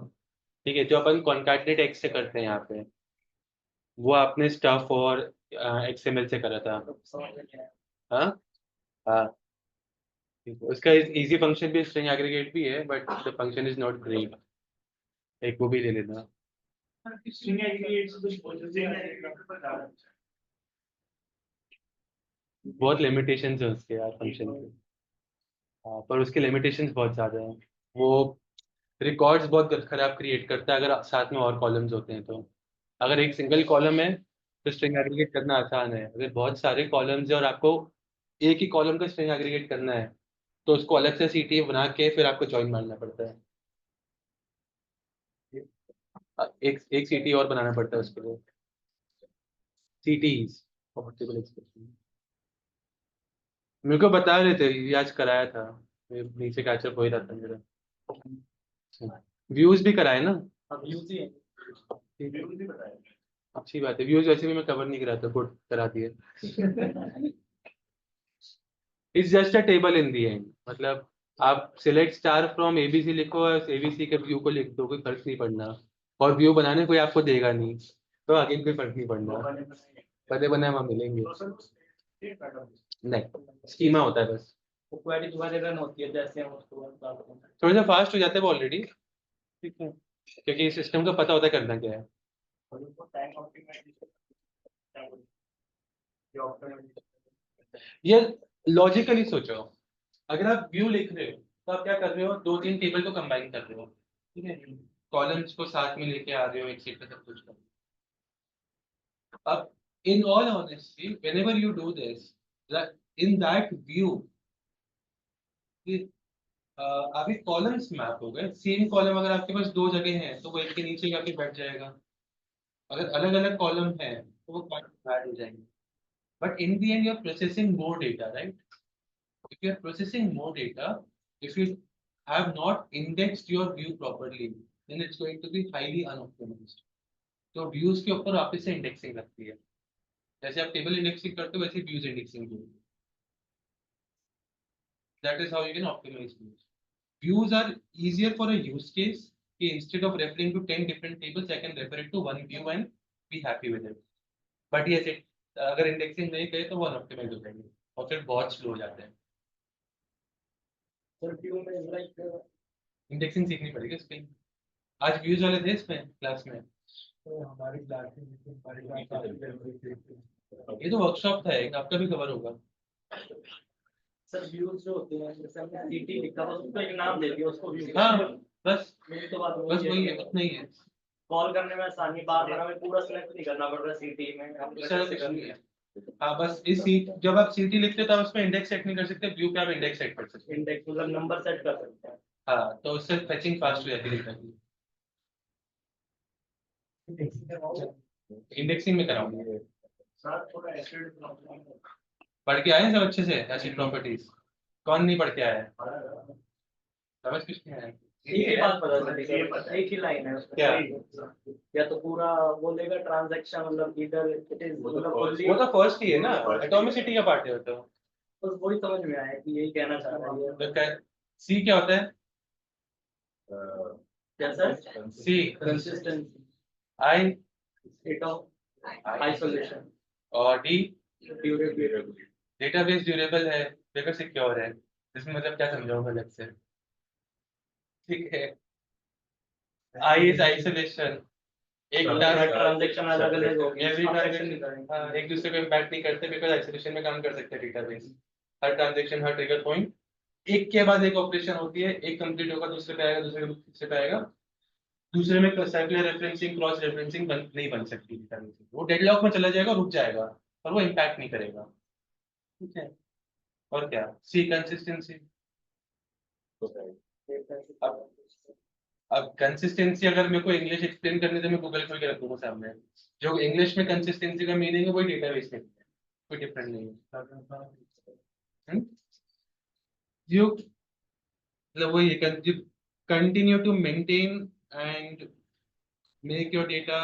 ठीक है, जो अपन कॉन्कैटनेट एक्स से करते हैं यहाँ पे, वो आपने स्टफ और XML से करा था. समझ में नहीं आया हाँ हाँ, ठीक है. उसका इजी फंक्शन भी स्ट्रिंग एग्रीगेट भी है, but the function is not great. एक वो भी ले लेना. स्ट्रिंग एग्रीगेट्स कुछ प्रोसेसिंग है बहुत लिमिटेशंस है उसके यार फंक्शन के. हाँ, पर उसके लिमिटेशंस बहुत ज़्यादा हैं. वो रिकॉर्ड्स बहुत खराब क्रिएट करता है अगर साथ में और कॉलम्स होते हैं तो. अगर एक सिंगल कॉलम है तो स्ट्रिंग एग्रीगेट करना आसान है. अगर बहुत सारे कॉलम्स है और आपको एक ही कॉलम का स्ट्रिंग एग्रीगेट करना है, तो उसको अलग से CT बना के फिर आपको जॉइन मारना पड़ता है. एक CT और बनाना पड़ता है उसके लिए. CTs multiple expression. मेरे को बता रहे थे, ये आज कराया था. नीचे कैचअप हो ही रहा था मेरा. व्यूज भी कराए ना. अब यूज ही है व्यूज ही बताया अच्छी बात है. व्यूज वैसे भी मैं कवर नहीं करा था, पुट करा दिए. It's just a table in the and. मतलब आप सिलेक्ट स्टार फ्रॉम ABC लिखो और ABC के व्यू को लिख दो, कोई फर्क नहीं पड़ना. और व्यू बनाने कोई आपको देगा नहीं, तो आगे कोई फर्क नहीं पड़ना. बने बनाए वहाँ मिलेंगे नहीं. स्कीमा होता है बस. वो क्वेरी दोबारा रन होती है जैसे हम उसको बताते हैं थोड़ा सा फास्ट हो जाता है वो ऑलरेडी. ठीक है, क्योंकि सिस्टम को पता होता है करना क्या है. और उसको टाइम ऑप्टिमाइजेशन ये लॉजिकली सोचो. अगर आप व्यू लिख रहे हो तो आप क्या कर रहे हो, 2-3 टेबल को कंबाइन कर रहे हो. ठीक है, कॉलम्स को साथ में लेके आ रहे हो, एक सीट पे सब कुछ कर. अब in all honesty whenever you do this, in that view अभी कॉलम्स मैप हो गए. सेम कॉलम अगर आपके पास 2 जगह हैं तो वो एक के नीचे जाके बैठ जाएगा. अगर अलग अलग कॉलम है तो वो ऐड हो जाएंगे. But in the end you are processing more data, right? If you are processing more data, if you have not indexed your view properly, then it's going to be highly unoptimized. तो views के ऊपर वापस से indexing लगती है. जैसे आप table indexing करते हो वैसे views indexing भी. That is how you can optimize views. Views are easier for a use case. कि instead of referring to 10 different tables, I can refer it to one view and be happy with it. But yes, अगर indexing नहीं करे तो वो unoptimized हो जाएंगे और फिर बहुत slow हो जाते हैं. सर व्यू में लाइक इंडेक्सिंग सीखनी पड़ेगी इसके. आज व्यूज वाले थे इसमें क्लास में. तो हमारी क्लास में हमारी क्लास ये तो वर्कशॉप था एक, आपका भी कवर होगा. सर व्यूज जो होते हैं जैसे हमने सीटी लिखा था उसको एक नाम दे दिया उसको व्यू हाँ बस मेरी तो बात बस वही है, उतना ही है. कॉल करने में आसानी बार बार हमें पूरा सेलेक्ट नहीं करना पड़ रहा सीटी में हम उससे ज़्यादा कुछ नहीं है. हाँ बस इस सीट जब आप सीटी लिखते हो तब उसमें इंडेक्स सेट नहीं कर सकते, व्यू पे आप इंडेक्स सेट कर सकते इंडेक्स मतलब नंबर सेट कर सकते हैं। हैं। हाँ तो उससे फेचिंग फास्ट हो जाती है डेटा की। इंडेक्सिंग में कराऊंगा। सर थोड़ा एसिड प्रॉब्लम पढ़ के आए हैं सब अच्छे से एसिड प्रॉपर्टीज? कौन नहीं पढ़ के आया है? समझ कुछ नहीं आया? एक ही बात पता चली, एक ही लाइन है उसमें। क्या? या तो पूरा बोलेगा ट्रांजैक्शन मतलब इधर इट इज मतलब fully- वो तो फर्स्ट ही है ना, एटॉमिसिटी का पार्ट है वो तो। बस वही समझ में आया कि यही कहना चाह रहा है ये। तो सी क्या होता है? क्या सर? सी कंसिस्टेंसी, आई आइसोलेशन, और डी ड्यूरेबिलिटी। डेटाबेस ड्यूरेबल है, पेपर सिक्योर है। इसमें मतलब क्या समझाऊंगा अलग से? ठीक है। आई इज आइसोलेशन, एक ट्रांजैक्शन अलग अलग हो गए, एवरी affection नहीं ट्रांजेक्शन करेंगे। एक दूसरे को इम्पैक्ट नहीं करते बिकॉज आइसोलेशन में काम कर सकते हैं डेटाबेस। हर ट्रांजेक्शन हर ट्रिगर पॉइंट एक के बाद एक ऑपरेशन होती है, एक कंप्लीट होगा दूसरे पे आएगा, दूसरे पे तीसरे पे आएगा। दूसरे में सर्कुलर रेफरेंसिंग क्रॉस रेफरेंसिंग नहीं बन सकती डेटाबेस, वो डेडलॉक में चला जाएगा, रुक जाएगा और वो इम्पैक्ट नहीं करेगा। ठीक है। और क्या? सी कंसिस्टेंसी। अब कंसिस्टेंसी अगर मेरे को इंग्लिश एक्सप्लेन करने तो मैं गूगल खोल के रखूंगा सामने। जो इंग्लिश में कंसिस्टेंसी का मीनिंग है वही डेटाबेस में कोई डिफरेंट नहीं है। you मतलब वही continue to maintain and make your data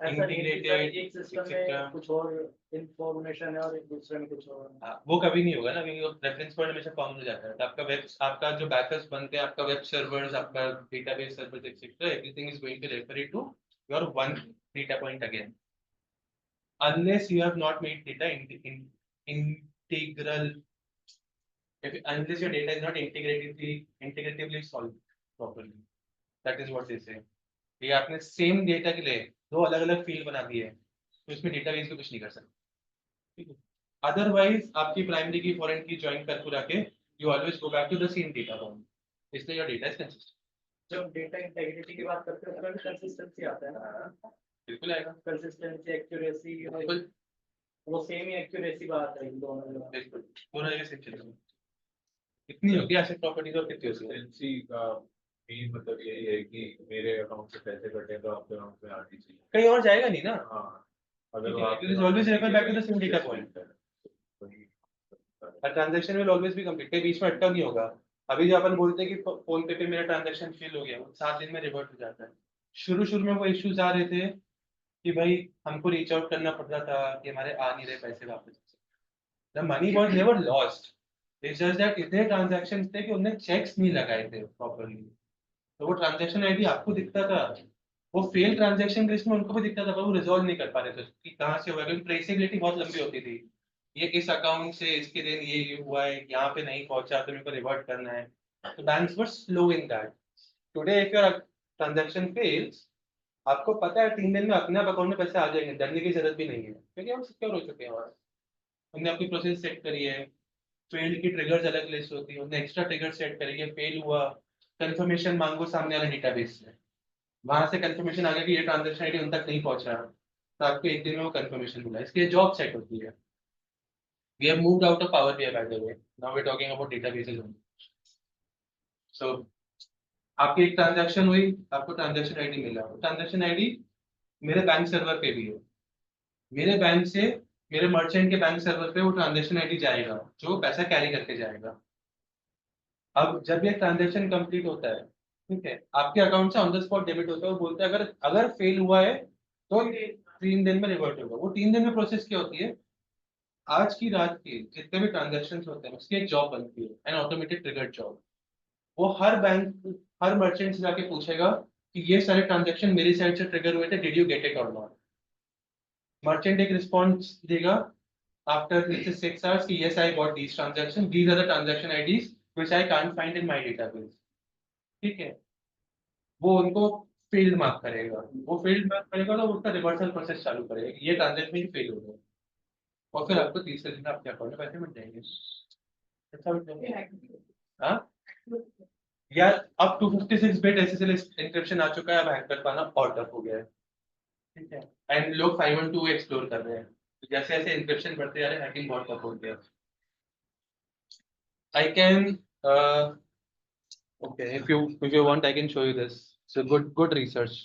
ऐसा नहीं है कि सर integrated, एक सिस्टम etc. में कुछ और इंफॉर्मेशन है और एक दूसरे में कुछ और है। वो कभी नहीं होगा ना, क्योंकि रेफरेंस पॉइंट हमेशा कॉमन हो जाता है। तो आपका वेब, आपका जो बैकअप्स बनते हैं, आपका वेब सर्वर्स, आपका database servers etcetera, everything is going to refer it to your one data point again, unless you have not made data integral, unless your data is not integratively solved properly. That is what they say. ये आपने same data के लिए दो अलग अलग field बना दिए हैं, तो इसमें डेटाबेस को कुछ नहीं कर सकते। ठीक है। अदरवाइज आपकी प्राइमरी की फॉरेन की ज्वाइन कर पूरा के you always go back to the same data point, इसलिए योर डेटा इज कंसिस्टेंट। जब डेटा इंटीग्रिटी की बात करते हैं उसमें भी कंसिस्टेंसी आता है ना। बिल्कुल आएगा। कंसिस्टेंसी, एक्यूरेसी, बिल्कुल वो सेम ही एक्यूरेसी बात है इन दोनों में। बिल्कुल दोनों जगह सेम चलेगा। कितनी होगी एसेट प्रॉपर्टीज और कितनी होती है? एजेंसी का मेन मतलब यही है कि मेरे अकाउंट से पैसे कटे तो आपके अकाउंट में आनी चाहिए। कहीं और जाएगा नहीं ना। हाँ, अगर वो Okay, आपके it is always refer back to the same data point. वही transaction will always be complete, कहीं बीच में अटका नहीं होगा। अभी जो अपन बोलते हैं कि फोन पे मेरा ट्रांजेक्शन फेल हो गया, वो 7 दिन में रिवर्ट हो जाता है। शुरू शुरू में वो इश्यूज आ रहे थे कि भाई हमको रीच आउट करना पड़ता था कि हमारे आ नहीं रहे पैसे वापस। The money was never lost, it's just that इतने ट्रांजेक्शन थे कि उन्हें चेक्स नहीं लगाए थे प्रॉपरली, तो वो ट्रांजेक्शन आईडी आपको दिखता था, वो फेल ट्रांजेक्शन के इसमें उनको भी दिखता था, पर वो रिजॉल्व नहीं कर पा रहे थे कि कहाँ से हुआ, क्योंकि ट्रेसेबिलिटी बहुत लंबी होती थी। ये इस अकाउंट से इसके दिन ये हुआ है, यहाँ पे नहीं पहुंचा तो मेरे को रिवर्ट करना है। तो banks were slow in that. Today if your transaction fails, आपको पता है 3 दिन में अपने आप अकाउंट में पैसे आ जाएंगे, डरने की जरूरत भी नहीं है, क्योंकि हम सिक्योर हो चुके हैं। और हमने अपनी प्रोसेस सेट करी है, फेल्ड की ट्रिगर्स अलग लिस्ट होती है, हमने एक्स्ट्रा ट्रिगर सेट करी है, फेल हुआ कंफर्मेशन मांगो सामने वाले डेटाबेस से, वहां से कंफर्मेशन आ गया कि ये ट्रांजेक्शन आईडी उन तक नहीं पहुंचा, तो आपको एक दिन में वो कंफर्मेशन मिला, इसके जॉब सेट होती है। We have moved out of Power BI, by the way. Now we're talking about databases only. So आपकी एक ट्रांजैक्शन हुई, आपको ट्रांजैक्शन आईडी मिला, ट्रांजैक्शन आईडी मेरे बैंक सर्वर पे भी है, मेरे बैंक से मेरे मर्चेंट के बैंक सर्वर पे वो ट्रांजैक्शन आईडी जाएगा जो पैसा कैरी करके जाएगा। अब जब ये ट्रांजैक्शन कंप्लीट होता है, ठीक है, आपके अकाउंट से ऑन द स्पॉट डेबिट होता है, वो बोलते हैं अगर अगर फेल हुआ है तो 3 दिन में रिवर्ट होगा। वो 3 दिन में प्रोसेस क्या होती है, आज की रात के जितने भी ट्रांजेक्शन होते हैं उसकी एक जॉब बनती है, एन ऑटोमेटेड ट्रिगर्ड जॉब। वो हर बैंक हर मर्चेंट से जाके पूछेगा कि ये सारे ट्रांजेक्शन मेरी साइड से ट्रिगर हुए थे, डिड यू गेट इट और नॉट। मर्चेंट एक रिस्पॉन्स देगा आफ्टर 6 hours कि yes I got these transaction, these are the transaction IDs which I can't find in my database। ठीक है, वो उनको फील्ड मार्क करेगा, वो फील्ड मार्क करेगा तो उसका रिवर्सल प्रोसेस चालू करेगा कि ये ट्रांजेक्शन ही फेल हो गया, और फिर आपको 30 दिन में आपके अकाउंट में पैसे मिल जाएंगे। अच्छा मिल जाएंगे। हाँ, यार अब 256 बिट SSL एंक्रिप्शन आ चुका है, अब हैक कर पाना और टफ हो गया है। ठीक है, एंड लोग 512 एक्सप्लोर कर रहे हैं, तो जैसे जैसे इंक्रिप्शन बढ़ते जा रहे हैं हैकिंग बहुत टफ हो गया। I can okay, if you want I can show you this. So good research.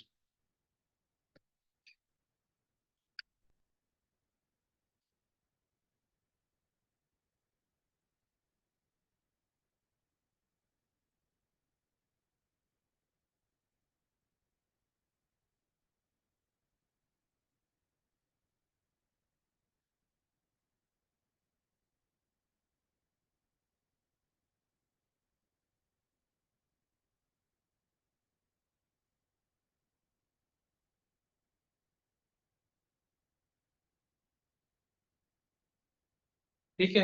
ठीक है,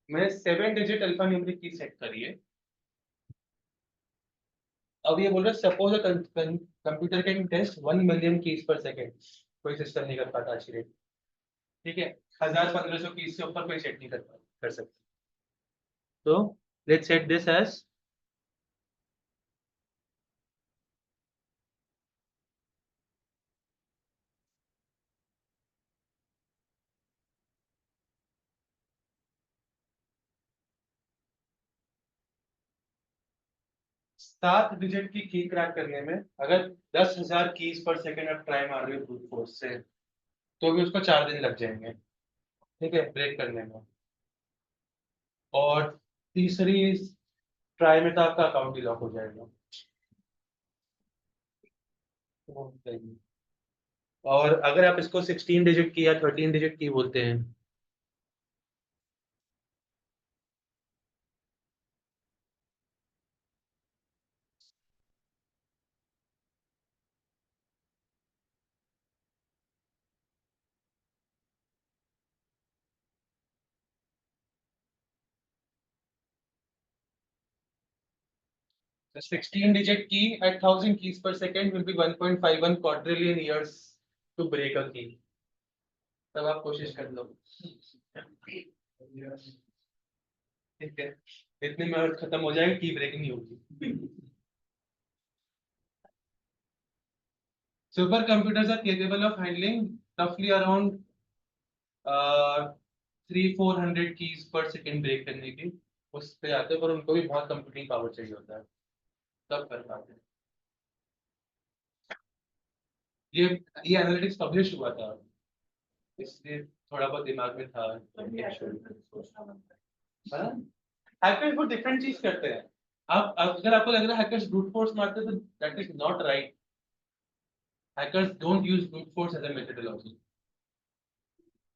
मैं 7 डिजिट अल्फा न्यूमेरिक की सेट करी है। अब ये बोल रहा है suppose a computer can test 1 million keys per second, कोई सिस्टम नहीं कर पाता आज की डेट। ठीक है, 1000-1500 कीज से ऊपर कोई सेट नहीं कर सकता। तो let's set this as 7 digit की क्रैक करने में अगर 10,000 कीज पर सेकेंड आप ट्राई मार रहे हो ब्रूट फोर्स से, तो भी उसको 4 दिन लग जाएंगे। ठीक है, ब्रेक करने में। और तीसरी ट्राई में तो आपका अकाउंट ही लॉक हो जाएगा। और अगर आप इसको 16 डिजिट की या 13 डिजिट की बोलते हैं, the 16 digit key at 1000 keys per second will be 1.51 quadrillion years to break a key. तब आप कोशिश कर लो। ठीक है, इतने में अर्थ खत्म हो जाएगा, की ब्रेक नहीं होगी। Supercomputers are capable of handling रफली around 300-400 keys per second break करने की उस पे आते हैं, पर उनको भी बहुत कंप्यूटिंग पावर चाहिए होता है तब कर पाते हैं। ये ये एनालिटिक्स पब्लिश हुआ था, इसलिए थोड़ा बहुत दिमाग में था। हैकर्स वो डिफरेंट चीज करते हैं। आप अगर आपको लग रहा है हैकर्स ब्रूट फोर्स मारते हैं, तो that is not right. Hackers don't use brute force as a methodology.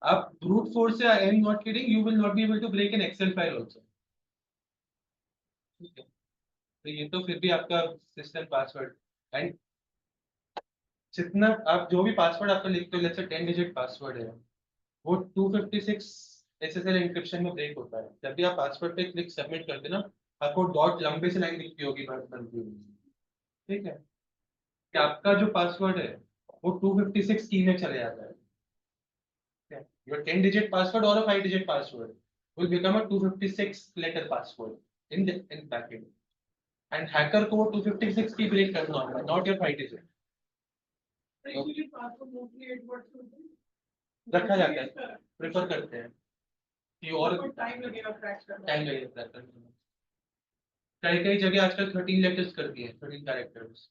आप ब्रूट फोर्स से, I am not kidding, you will not be able to break an Excel file also. ठीक है, तो ये तो फिर भी आपका सिस्टम पासवर्ड, एंड जितना आप जो भी पासवर्ड आपका लिखते हो, जैसे 10 डिजिट पासवर्ड है, वो 256 एसएसएल एन्क्रिप्शन में ब्रेक होता है। जब भी आप पासवर्ड पे क्लिक सबमिट करते ना, आपको डॉट लंबे से लाइन दिखती होगी बनती हुई। ठीक है, कि आपका जो पासवर्ड है वो 256 की में चले जाता है। योर 10 डिजिट पासवर्ड और 5 digit password will become a 256 letter password in backend, and hacker को वो 256 की ब्रेक करना होगा, not your 5 digit। Actually, password mostly 8 words होते हैं। रखा जाता है, प्रेफर करते हैं कि और टाइम लगेगा क्रैक करने में। टाइम लगेगा क्रैक करने में। कई कई जगह आजकल 13 लेटर्स कर दिए, 13 कैरेक्टर्स।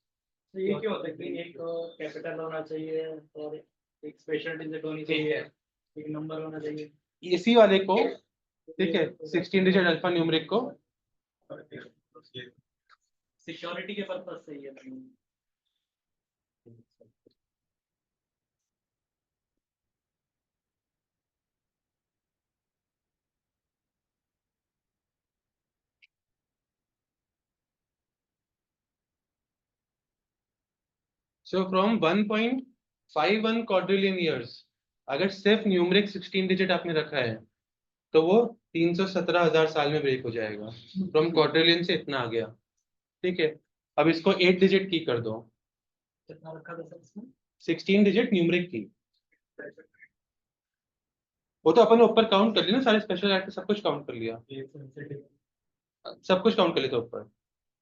तो ये क्या होता है कि एक कैपिटल होना चाहिए और एक स्पेशल डिजिट होनी ठीक चाहिए, है, एक नंबर होना चाहिए। इसी वाले को, ठीक है, 16 डिजिट अल्फा न्यूमेरिक को सिक्योरिटी के पर्पस से ये सो फ्रॉम 1.51 quadrillion years, अगर सिर्फ न्यूमेरिक 16 डिजिट आपने रखा है, तो वो 317,000 साल में ब्रेक हो जाएगा। फ्रॉम क्वाड्रिलियन से इतना आ गया। ठीक है, अब इसको 8 डिजिट की कर दो, कितना रखा था सर इसमें? 16 डिजिट न्यूमेरिक की। वो तो अपन ऊपर काउंट कर लिया ना, सारे स्पेशल एक्ट सब कुछ काउंट कर लिया, सब कुछ काउंट कर लिया था ऊपर।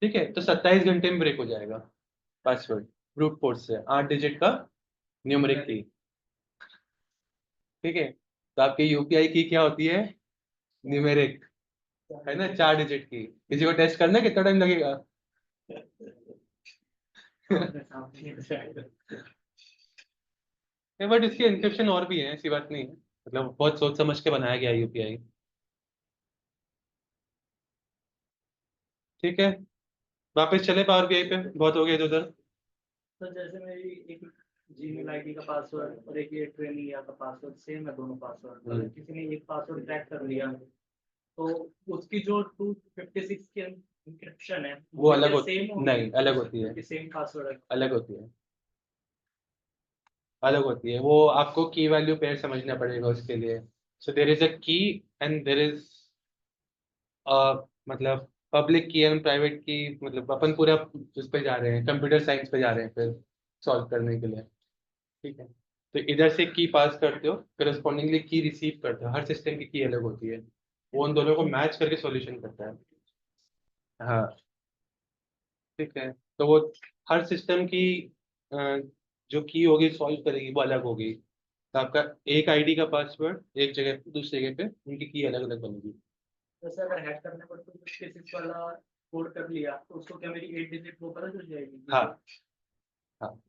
ठीक है, तो 27 घंटे में ब्रेक हो जाएगा पासवर्ड ब्रूट फोर्स से, 8 डिजिट का न्यूमेरिक की, ठीक है। तो आपकी यूपीआई की क्या होती है? न्यूमेरिक, है ना, 4 डिजिट की। किसी को टेस्ट करना है, कितना टाइम लगेगा? सामने सामने बट इसकी इंक्रिप्शन और भी है, ऐसी बात नहीं है, मतलब बहुत सोच समझ के बनाया गया यूपीआई, ठीक है। वापस चले पावर बीआई पे, बहुत हो गया इधर। तो जैसे मेरी एक जीमेल आईडी का पासवर्ड और एक ये ट्रेनिंग का पासवर्ड सेम है दोनों पासवर्ड, अगर किसी ने एक पासवर्ड क्रैक कर लिया तो उसकी जो 256 की इंक्रिप्शन है वो अलग क्या होती सेम होगी? नहीं, अलग होती है, सेम पासवर्ड है। अलग होती है, अलग होती है। वो आपको की वैल्यू पेयर समझना पड़ेगा उसके लिए। सो देर इज अ की एंड देर इज मतलब पब्लिक की एंड प्राइवेट की, मतलब अपन पूरा उस पे जा रहे हैं, कंप्यूटर साइंस पे जा रहे हैं फिर सॉल्व करने के लिए, ठीक है। तो इधर से की पास करते हो, करस्पॉन्डिंगली की रिसीव करते हो, हर सिस्टम की अलग होती है, वो उन दोनों को मैच करके सॉल्यूशन करता है। हाँ, ठीक है। तो वो हर सिस्टम की अ, जो की होगी सॉल्व करेगी वो अलग होगी। तो आपका एक आईडी का पासवर्ड एक जगह पे, दूसरी जगह पे उनकी की अलग अलग बनेगी। जैसे अगर हैक करने पर तो केसेस वाला कोड कर लिया तो उसको क्या मेरी 8 डिजिट वो पता चल जाएगी? हाँ, हाँ।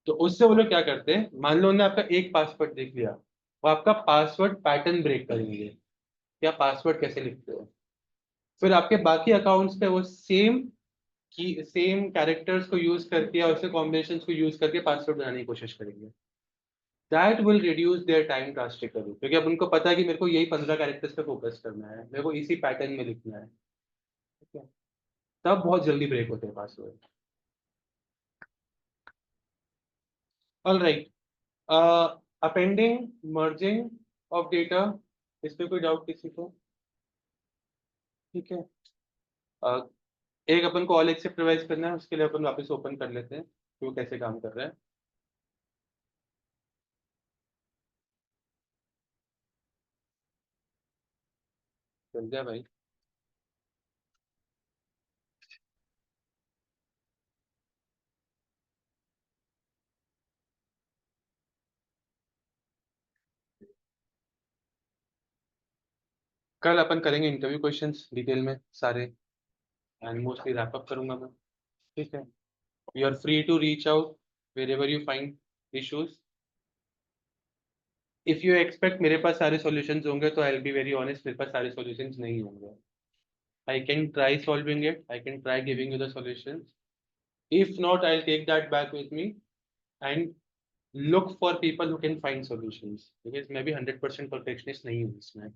तो उससे वो लोग क्या करते हैं, मान लो उन्होंने आपका एक पासवर्ड देख लिया, वो आपका पासवर्ड पैटर्न ब्रेक करेंगे, क्या पासवर्ड कैसे लिखते हो, फिर आपके बाकी अकाउंट्स पे वो सेम की सेम कैरेक्टर्स को यूज करके या उसके कॉम्बिनेशंस को यूज करके पासवर्ड बनाने की कोशिश करेंगे। That will reduce their time drastically, क्योंकि अब उनको पता है कि मेरे को यही 15 कैरेक्टर्स पे फोकस करना है, मेरे को इसी पैटर्न में लिखना है, ठीक है। तब बहुत जल्दी ब्रेक होते हैं password. All right, appending, merging of data, इस पे कोई डाउट किसी को? ठीक है। uh, एक अपन को ऑल एक्सेप्ट रिवाइज करना है, उसके लिए अपन वापस ओपन कर लेते हैं कि वो कैसे काम कर रहा है। चल गया भाई। कल अपन करेंगे इंटरव्यू क्वेश्चंस डिटेल में सारे, एंड मोस्टली रैप अप करूंगा मैं, ठीक है। You are free to reach out wherever you find issues. If you expect मेरे पास सारे सॉल्यूशंस होंगे तो I will be very honest, मेरे पास सारे सॉल्यूशंस नहीं होंगे। I can try solving it, I can try giving you the solutions, if not I take that back with me and look for people who can find solutions, because मैं भी 100% perfectionist नहीं हूँ इसमें।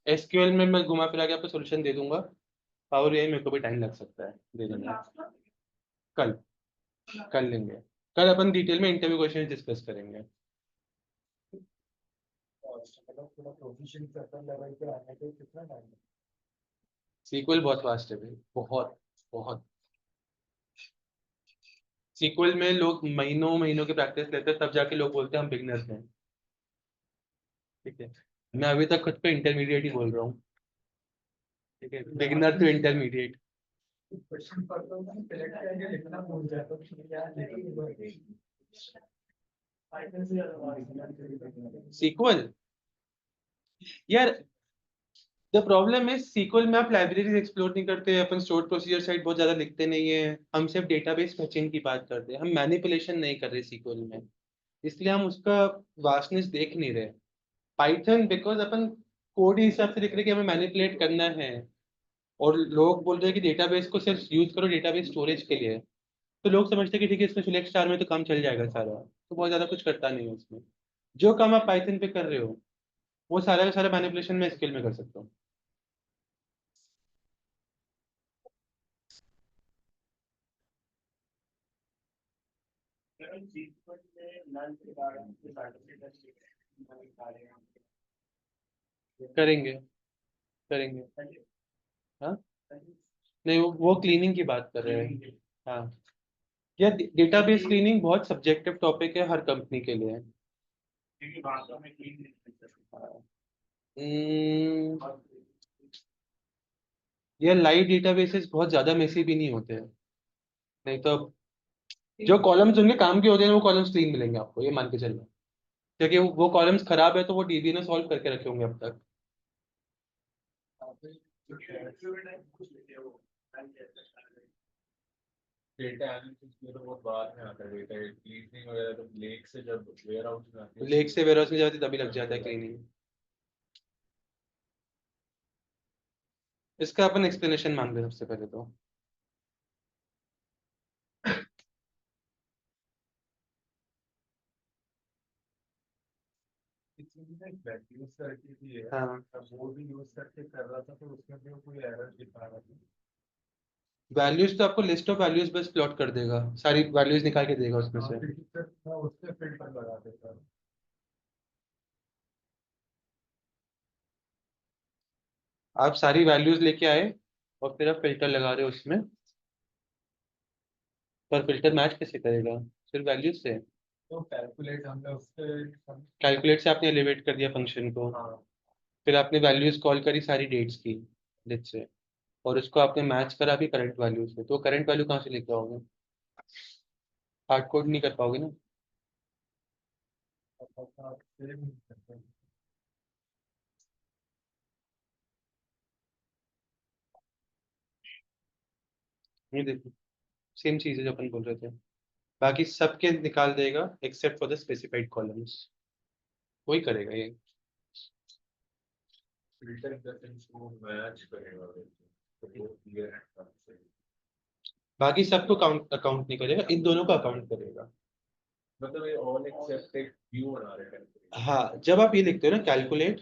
SQL में मैं घुमा फिरा के आपको सॉल्यूशन दे दूंगा, पावर बीआई मेरे को भी टाइम लग सकता है देने में। कल, कर लेंगे। कल अपन डिटेल में इंटरव्यू क्वेश्चन डिस्कस करेंगे। थोड़ा प्रोफिशिएंट सर्कल लेवल पे आने के कितना टाइम? सीक्वल बहुत वास्ट है भाई, बहुत बहुत। सीक्वल में लोग महीनों महीनों की प्रैक्टिस लेते हैं, तब जाके लोग बोलते हैं हम बिगनर्स हैं, ठीक है। मैं अभी तक खुद पे इंटरमीडिएट ही बोल रहा हूँ, ठीक है, बिगनर टू इंटरमीडिएट। क्वेश्चन पढ़ता हूँ ना, सिलेक्ट करके लिखना भूल जाता हूँ यार, लेकिन सीक्वल, यार द प्रॉब्लम है सीक्वल में आप लाइब्रेरीज एक्सप्लोर नहीं करते, अपन स्टोर प्रोसीजर साइड बहुत ज्यादा लिखते नहीं है, हम सिर्फ डेटाबेस मैचिंग की बात करते हैं, हम मैनिपुलेशन नहीं कर रहे सीक्वल में, इसलिए हम उसका वास्टनेस देख नहीं रहे। पाइथन बिकॉज अपन कोड ही हिसाब से लिख रहे हैं कि हमें मैनिपुलेट करना है, और लोग बोल रहे हैं कि डेटाबेस को सिर्फ यूज करो डेटाबेस स्टोरेज के लिए, तो लोग समझते हैं कि ठीक है इसमें सिलेक्ट स्टार में तो काम चल जाएगा सारा, तो बहुत ज्यादा कुछ करता नहीं है उसमें। जो काम आप पाइथन पे कर रहे हो वो सारा का सारा मैनिपुलेशन में स्किल में कर सकता हूँ। करेंगे, करेंगे। हाँ, नहीं वो क्लीनिंग की बात कर रहे हैं। हाँ, यार डेटाबेस क्लीनिंग बहुत सब्जेक्टिव टॉपिक है हर कंपनी के लिए। हम्म, यार लाइव डेटाबेसेस बहुत ज्यादा मेसी भी नहीं होते हैं, नहीं तो जो कॉलम्स उनके काम के होते हैं वो कॉलम्स क्लीन मिलेंगे आपको, ये मान के चलना, क्योंकि वो कॉलम्स खराब है तो वो डीबी ने सॉल्व करके रखे होंगे अब तक। डेटा एनालिसिस में तो बहुत बाद में आता है, डेटा क्लीनिंग वगैरह तो लेक से जब वेयर हाउस में आती है लेक से वेयरहाउस में जाती तभी लग जाता है क्लीनिंग। इसका अपन एक्सप्लेनेशन मांगते हैं सबसे पहले तो। यूज करके भी है, हाँ, अब वो भी यूज करके कर रहा था तो उसमें भी कोई एरर दिखा रहा था। वैल्यूज तो आपको लिस्ट ऑफ वैल्यूज बस प्लॉट कर देगा, सारी वैल्यूज निकाल के देगा उसमें से। मैं उससे फिल्टर लगा देता हूँ। आप सारी वैल्यूज लेके आए और फिर आप फिल्टर लगा रहे हो उसमें, पर फिल्टर मैच कैसे करेगा, सिर्फ वैल्यूज से। तो कैलकुलेट हमने उससे कैलकुलेट से आपने एलिवेट कर दिया फंक्शन को, हाँ फिर आपने वैल्यूज कॉल करी सारी डेट्स की लिस्ट से, और उसको आपने मैच करा भी करंट वैल्यू से, तो करंट वैल्यू कहाँ से लेके आओगे, हार्ड कोड नहीं कर पाओगे ना। सेम करते हैं। ये देखो सेम चीज है जो अपन बोल रहे थे, बाकी सबके निकाल देगा except for the specified columns, वही करेगा ये। फिल्टर इन द सेंस वो मैच करेगा, तो वो क्लियर है। बाकी सबको काउंट अकाउंट नहीं करेगा, इन दोनों का अकाउंट करेगा। मतलब ये ऑल एक्सेप्ट एक व्यू बना रहे हैं। हाँ, जब आप ये लिखते हो ना कैलकुलेट,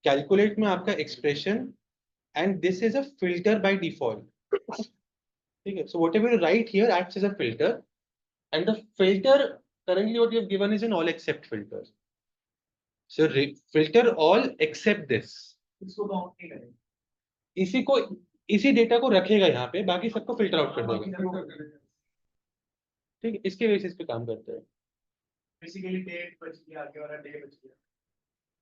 कैलकुलेट में आपका expression and this is a filter by default, ठीक है। So whatever you write here acts as a filter, and the filter currently what you have given is an all except filter. So filter all except this, इसको count नहीं करेंगे। इसी को, इसी data को रखेगा यहाँ पे, बाकी सबको फिल्टर आउट कर देगा, ठीक है। इसके बेसिस पे काम करते हैं। बेसिकली डेट बच गया, आगे वाला डे बच गया,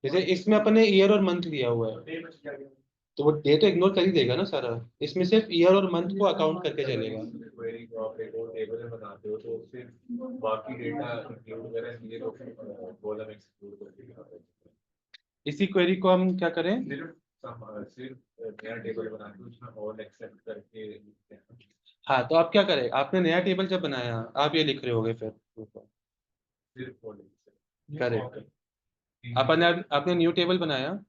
जैसे इसमें अपन ने ईयर और मंथ लिया हुआ है, डे बच गया। तो वो डे तो इग्नोर कर ही देगा ना सारा, इसमें सिर्फ ईयर और मंथ को अकाउंट करके चलेगा। क्वेरी को आप एक और टेबल में बनाते हो तो फिर बाकी डेटा इंक्लूड करें, ये तो कॉलम एक्सक्लूड कर देगा। इसी क्वेरी को हम क्या करें, सिर्फ नया टेबल बना के उसमें ऑल एक्सेप्ट करके लिखते हैं। हाँ तो आप क्या करें, आपने नया टेबल जब बनाया आप ये लिख रहे होगे फिर सिर्फ ऑल एक्सेप्ट करेक्ट। अपन आपने न्यू टेबल बनाया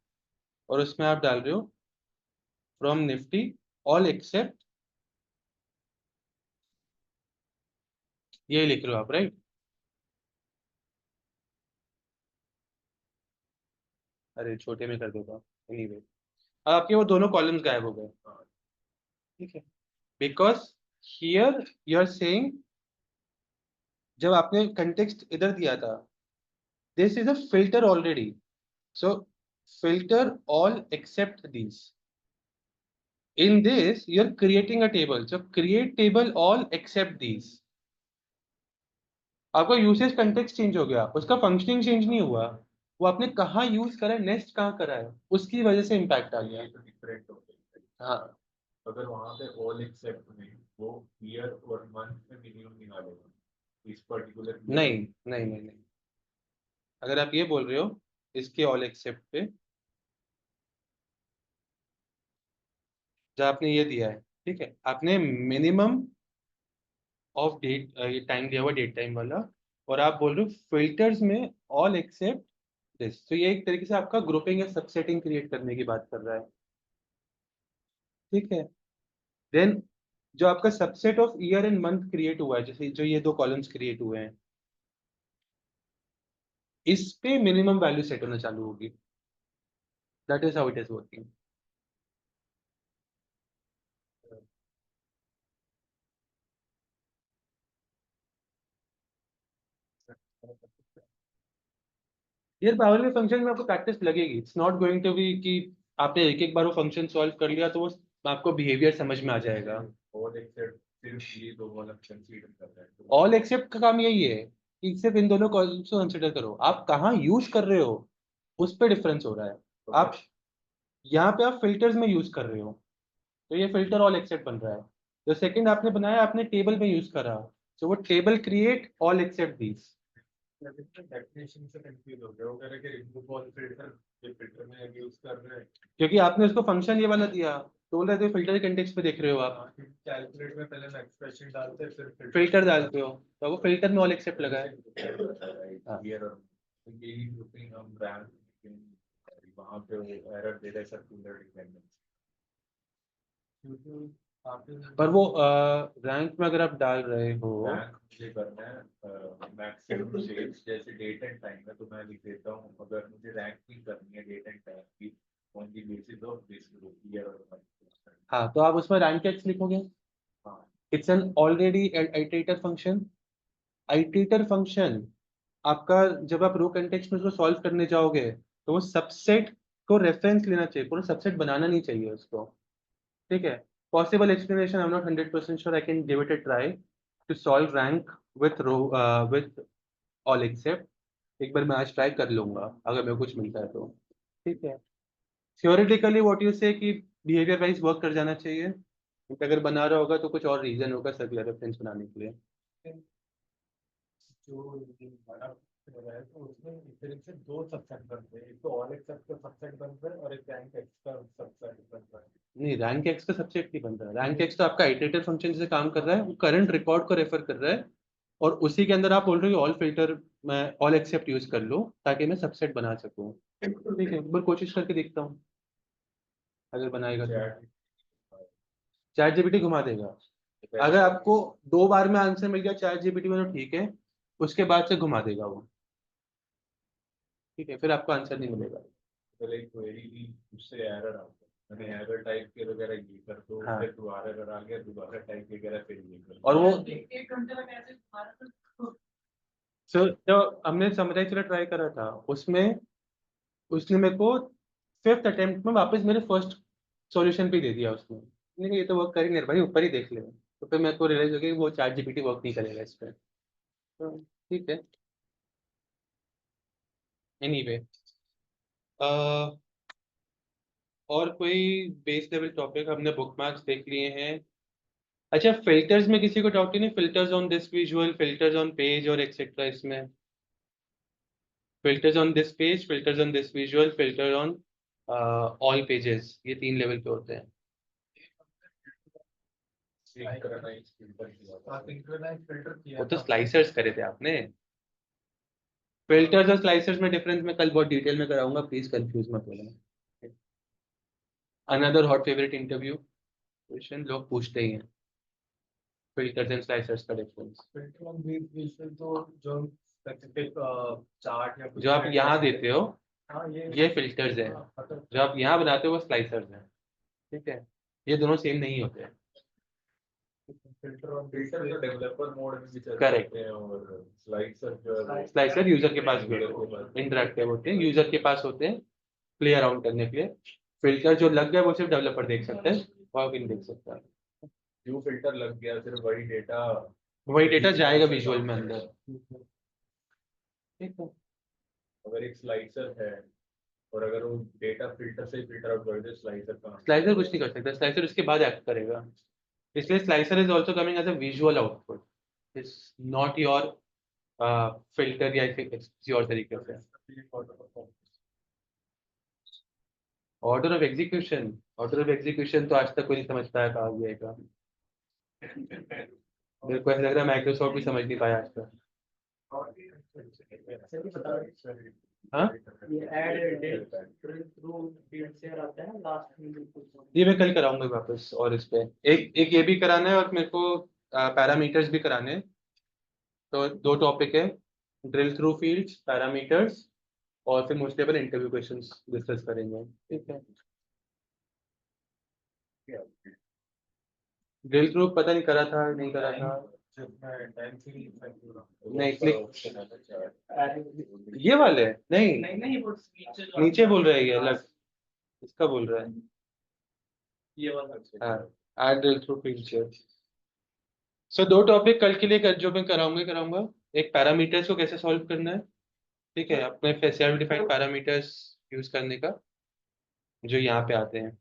और उसमें आप डाल रहे हो फ्रॉम निफ्टी ऑल एक्सेप्ट, ये लिख रहे हो आप, राइट। अरे छोटे में कर देता, एनीवे अब आपके वो दोनों कॉलम्स गायब हो गए, ठीक है। Because here you are saying, जब आपने कंटेक्स्ट इधर दिया था, this is a filter already, so filter all except this, in this you are creating a table, so create table all except these। आपका यूसेज कंटेक्स्ट चेंज हो गया, उसका functioning change नहीं हुआ, वो आपने कहाँ यूज करा है, नेक्स्ट कहाँ करा है, उसकी वजह से इम्पैक्ट आ गया। तो डिफरेंट हो गया। हाँ, अगर वहां पे ऑल एक्सेप्ट में वो ईयर और मंथ में मिनिमम निकालेगा इस पर्टिकुलर नहीं नहीं नहीं नहीं, अगर आप ये बोल रहे हो इसके ऑल एक्सेप्ट पे, जब आपने ये दिया है, ठीक है, आपने मिनिमम ऑफ डेट ये टाइम दिया हुआ डेट टाइम वाला, और आप बोल रहे हो फिल्टर्स में ऑल एक्सेप्ट दिस, तो ये एक तरीके से आपका ग्रुपिंग या सबसेटिंग क्रिएट करने की बात कर रहा है, ठीक है। देन जो आपका subset of year and month create हुआ है, जैसे जो ये दो कॉलम्स क्रिएट हुए हैं, इस पे मिनिमम वैल्यू सेट होना चालू होगी, that is how it is working. यार पावर के फंक्शन में आपको प्रैक्टिस लगेगी, it's not going to be कि आपने एक एक बार वो फंक्शन सॉल्व कर लिया तो वो आपको बिहेवियर समझ में आ जाएगा। ऑल एक्सेप्ट सिर्फ ये दो कॉलम कंसीडर कर रहा है। ऑल एक्सेप्ट का काम यही है कि सिर्फ इन दोनों कॉलम्स को कंसिडर करो, आप कहाँ यूज कर रहे हो उस पर डिफरेंस हो रहा है। आप यहाँ पे आप फिल्टर्स में यूज कर रहे हो, तो ये फिल्टर ऑल एक्सेप्ट बन रहा है। जो सेकंड आपने बनाया आपने टेबल में यूज करा, So वो table create all except these. Definition से कंफ्यूज हो गया, वो कह रहे कि रिमूव ऑल फिल्टर, ये फिल्टर में यूज कर रहे हैं। क्योंकि आपने उसको फंक्शन ये वाला दिया, तो बोल रहे थे फिल्टर के कंटेक्स्ट में देख रहे हो आप, कैलकुलेट में पहले मैं एक्सप्रेशन डालते हैं फिर फिल्टर डालते हो, तो वो फिल्टर में ऑल एक्सेप्ट लगा है। हाँ। Here यही grouping हम rank वहाँ पे एरर दे रहे हैं सर्कुलर डिपेंडेंस। पर वो रैंक में अगर आप डाल रहे हो, रैंक मुझे करना है मैक्सिमम शेप्स जैसे डेट एंड टाइम है, तो मैं लिख देता हूँ अगर मुझे रैंक नहीं करनी है डेट एंड टाइम की on the basis of this group year और मंथ। हाँ तो आप उसमें रैंक एक्स लिखोगे। हाँ it's an already iterator function. Iterator function आपका जब आप रो कंटेक्स्ट में उसको सॉल्व करने जाओगे, तो वो सबसेट को रेफरेंस लेना चाहिए, पूरा सबसेट बनाना नहीं चाहिए उसको। ठीक है। Possible explanation, I'm not 100% sure, I can give it a try to solve rank with row with all except। एक बार मैं आज ट्राई कर लूंगा अगर मेरे को कुछ मिलता है तो। ठीक है। थियोरेटिकली व्हाट यू से कि बिहेवियर वाइज वर्क कर जाना चाहिए, क्योंकि अगर बना रहा होगा तो कुछ और रीजन होगा सर्कुलर रेफरेंस बनाने के लिए। जो ये बड़ा फिल्टर है तो उसमें एक तरह से दो सबसेट बनते हैं, एक तो ऑल एक्सेप्ट का सबसेट बनता है और एक रैंक एक्स का सबसेट बनता है। नहीं, रैंक एक्स का सबसेट नहीं बन रहा है। रैंक एक्स तो आपका आइटरेटर फंक्शन से काम कर रहा है, वो करंट रिकॉर्ड को रेफर कर रहा है, और उसी के अंदर आप बोल रहे हो ऑल फिल्टर मैं ऑल एक्सेप्ट यूज कर लो ताकि मैं सबसेट बना सकूं। ठीक है, एक बार कोशिश करके देखता हूँ अगर बनाएगा तो। चैट जीपीटी घुमा देगा। अगर आपको 2 बार में आंसर मिल गया चैट जीपीटी में तो ठीक है, उसके बाद से घुमा देगा वो। ठीक है, फिर आपको आंसर नहीं मिलेगा। पहले एक क्वेरी भी उससे एरर आता है, मैंने एरर टाइप किया वगैरह ये कर दो, हाँ। फिर दोबारा एरर आ गया, दोबारा टाइप किया वगैरह फिर ये कर और वो एक घंटे तक ऐसे तुम्हारा तो सर जो हमने समराइज वाला ट्राई करा था उसमें उसने मेरे को 5th अटेम्प्ट में वापस मेरे फर्स्ट सॉल्यूशन पे दे दिया उसने। मैंने कहा ये तो वर्क कर ही नहीं रहा भाई, ऊपर ही देख ले। तो फिर मेरे को रियलाइज हो गया कि वो चैट जीपीटी वर्क नहीं करेगा इस पे। तो ठीक है। एनीवे और कोई बेस लेवल टॉपिक हमने बुकमार्क्स देख लिए हैं। अच्छा, फिल्टर्स में किसी को डाउट नहीं? Filters on this visual, filters on page और एक्सेट्रा। इसमें filters on this page, filters on this visual, filter on all pages, ये 3 लेवल पे होते हैं। सिंक्रोनाइज फिल्टर किया था। सिंक्रोनाइज फिल्टर किया वो तो था। स्लाइसर्स करे थे आपने। फिल्टर्स और स्लाइसर्स में डिफरेंस मैं कल बहुत डिटेल में कराऊंगा, प्लीज कंफ्यूज मत होना। Another hot favourite interview question लोग पूछते ही हैं, फिल्टर्स एंड स्लाइसर्स का difference. Filter on this visual तो जो स्पेसिफिक चार्ट या कुछ जो आप यहाँ देते हो हाँ ये फिल्टर्स है, जो आप यहाँ बनाते हो वो स्लाइसर्स हैं। ठीक है, ये दोनों सेम नहीं होते हैं। फिल्टर ऑन फिल्टर तो डेवलपर मोड में भी चल Correct. सकते हैं, और स्लाइसर जो है वो स्लाइसर यूजर के पास भी यूजर के पास। इंटरेक्टिव होते हैं, यूजर के पास होते हैं प्ले अराउंड करने के लिए। फिल्टर जो लग गया वो सिर्फ डेवलपर देख सकते हैं, और भी नहीं देख सकता। जो फिल्टर लग गया फिर वही डेटा वही डेटा जाएगा विजुअल में अंदर। ठीक है। अगर एक स्लाइसर है और अगर वो डेटा फिल्टर से फिल्टर आउट कर दे, स्लाइसर का स्लाइसर कुछ नहीं कर सकता, स्लाइसर उसके बाद एक्ट करेगा। इसलिए slicer is also coming as a visual output, it's not your filter या किसी और तरीके से। ऑर्डर ऑफ एग्जीक्यूशन तो आज तक कोई नहीं समझ पाया कहा गया है। मेरे को ऐसा लग रहा है माइक्रोसॉफ्ट भी समझ नहीं पाया आज तक। हाँ, ये ऐड डेट थ्रू फील्ड से आता है लास्ट में बिल्कुल। ये मैं कल कराऊंगा वापस। और इस पे एक ये भी कराना है, और मेरे को पैरामीटर्स भी कराने हैं। तो 2 टॉपिक है, ड्रिल थ्रू फील्ड्स, पैरामीटर्स, और फिर most level interview questions discuss करेंगे। ठीक है। ड्रिल थ्रू पता नहीं करा था नहीं करा था। नहीं, ये वाले नहीं, नहीं नहीं वो नीचे जो नीचे बोल रहा है ये अलग, इसका बोल रहा है। ये वाला हाँ, ऐड ड्रिल थ्रू फील्ड्स। सो 2 टॉपिक कल के लिए जो मैं कराऊंगा। एक पैरामीटर्स को कैसे सॉल्व करना है, ठीक है, अपने सेल्फ डिफाइंड पैरामीटर्स यूज करने का, जो यहाँ पे आते हैं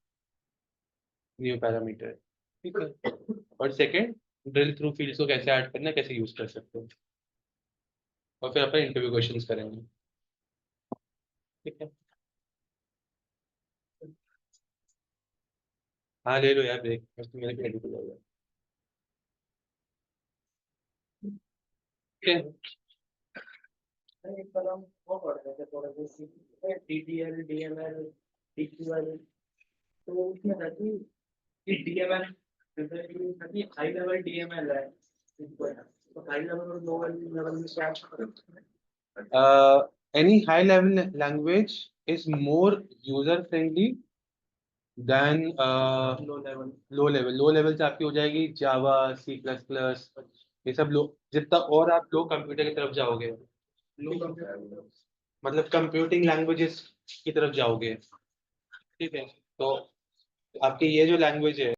न्यू पैरामीटर। ठीक है। और सेकंड ड्रिल थ्रू फील्ड्स को कैसे ऐड करना है, कैसे यूज कर सकते हो, और फिर अपन इंटरव्यू क्वेश्चंस करेंगे। ठीक है, हाँ ले लो यार ब्रेक, बस मेरे भी ready हो जाएगा। ठीक है, एक कलम वो पढ़ रहे थे थोड़ा सा DTL DML DQL, तो उसमें था कि DML हाई लेवल DML है, तो हाई लेवल और लो लेवल में क्या any high level language is more user friendly than low level? Low level से आपकी हो जाएगी जावा, सी प्लस प्लस, ये सब लो, जितना और आप लो कंप्यूटर की तरफ जाओगे, लो कंप्यूटर मतलब कंप्यूटिंग लैंग्वेजेस की तरफ जाओगे। ठीक है, तो आपकी ये जो लैंग्वेज है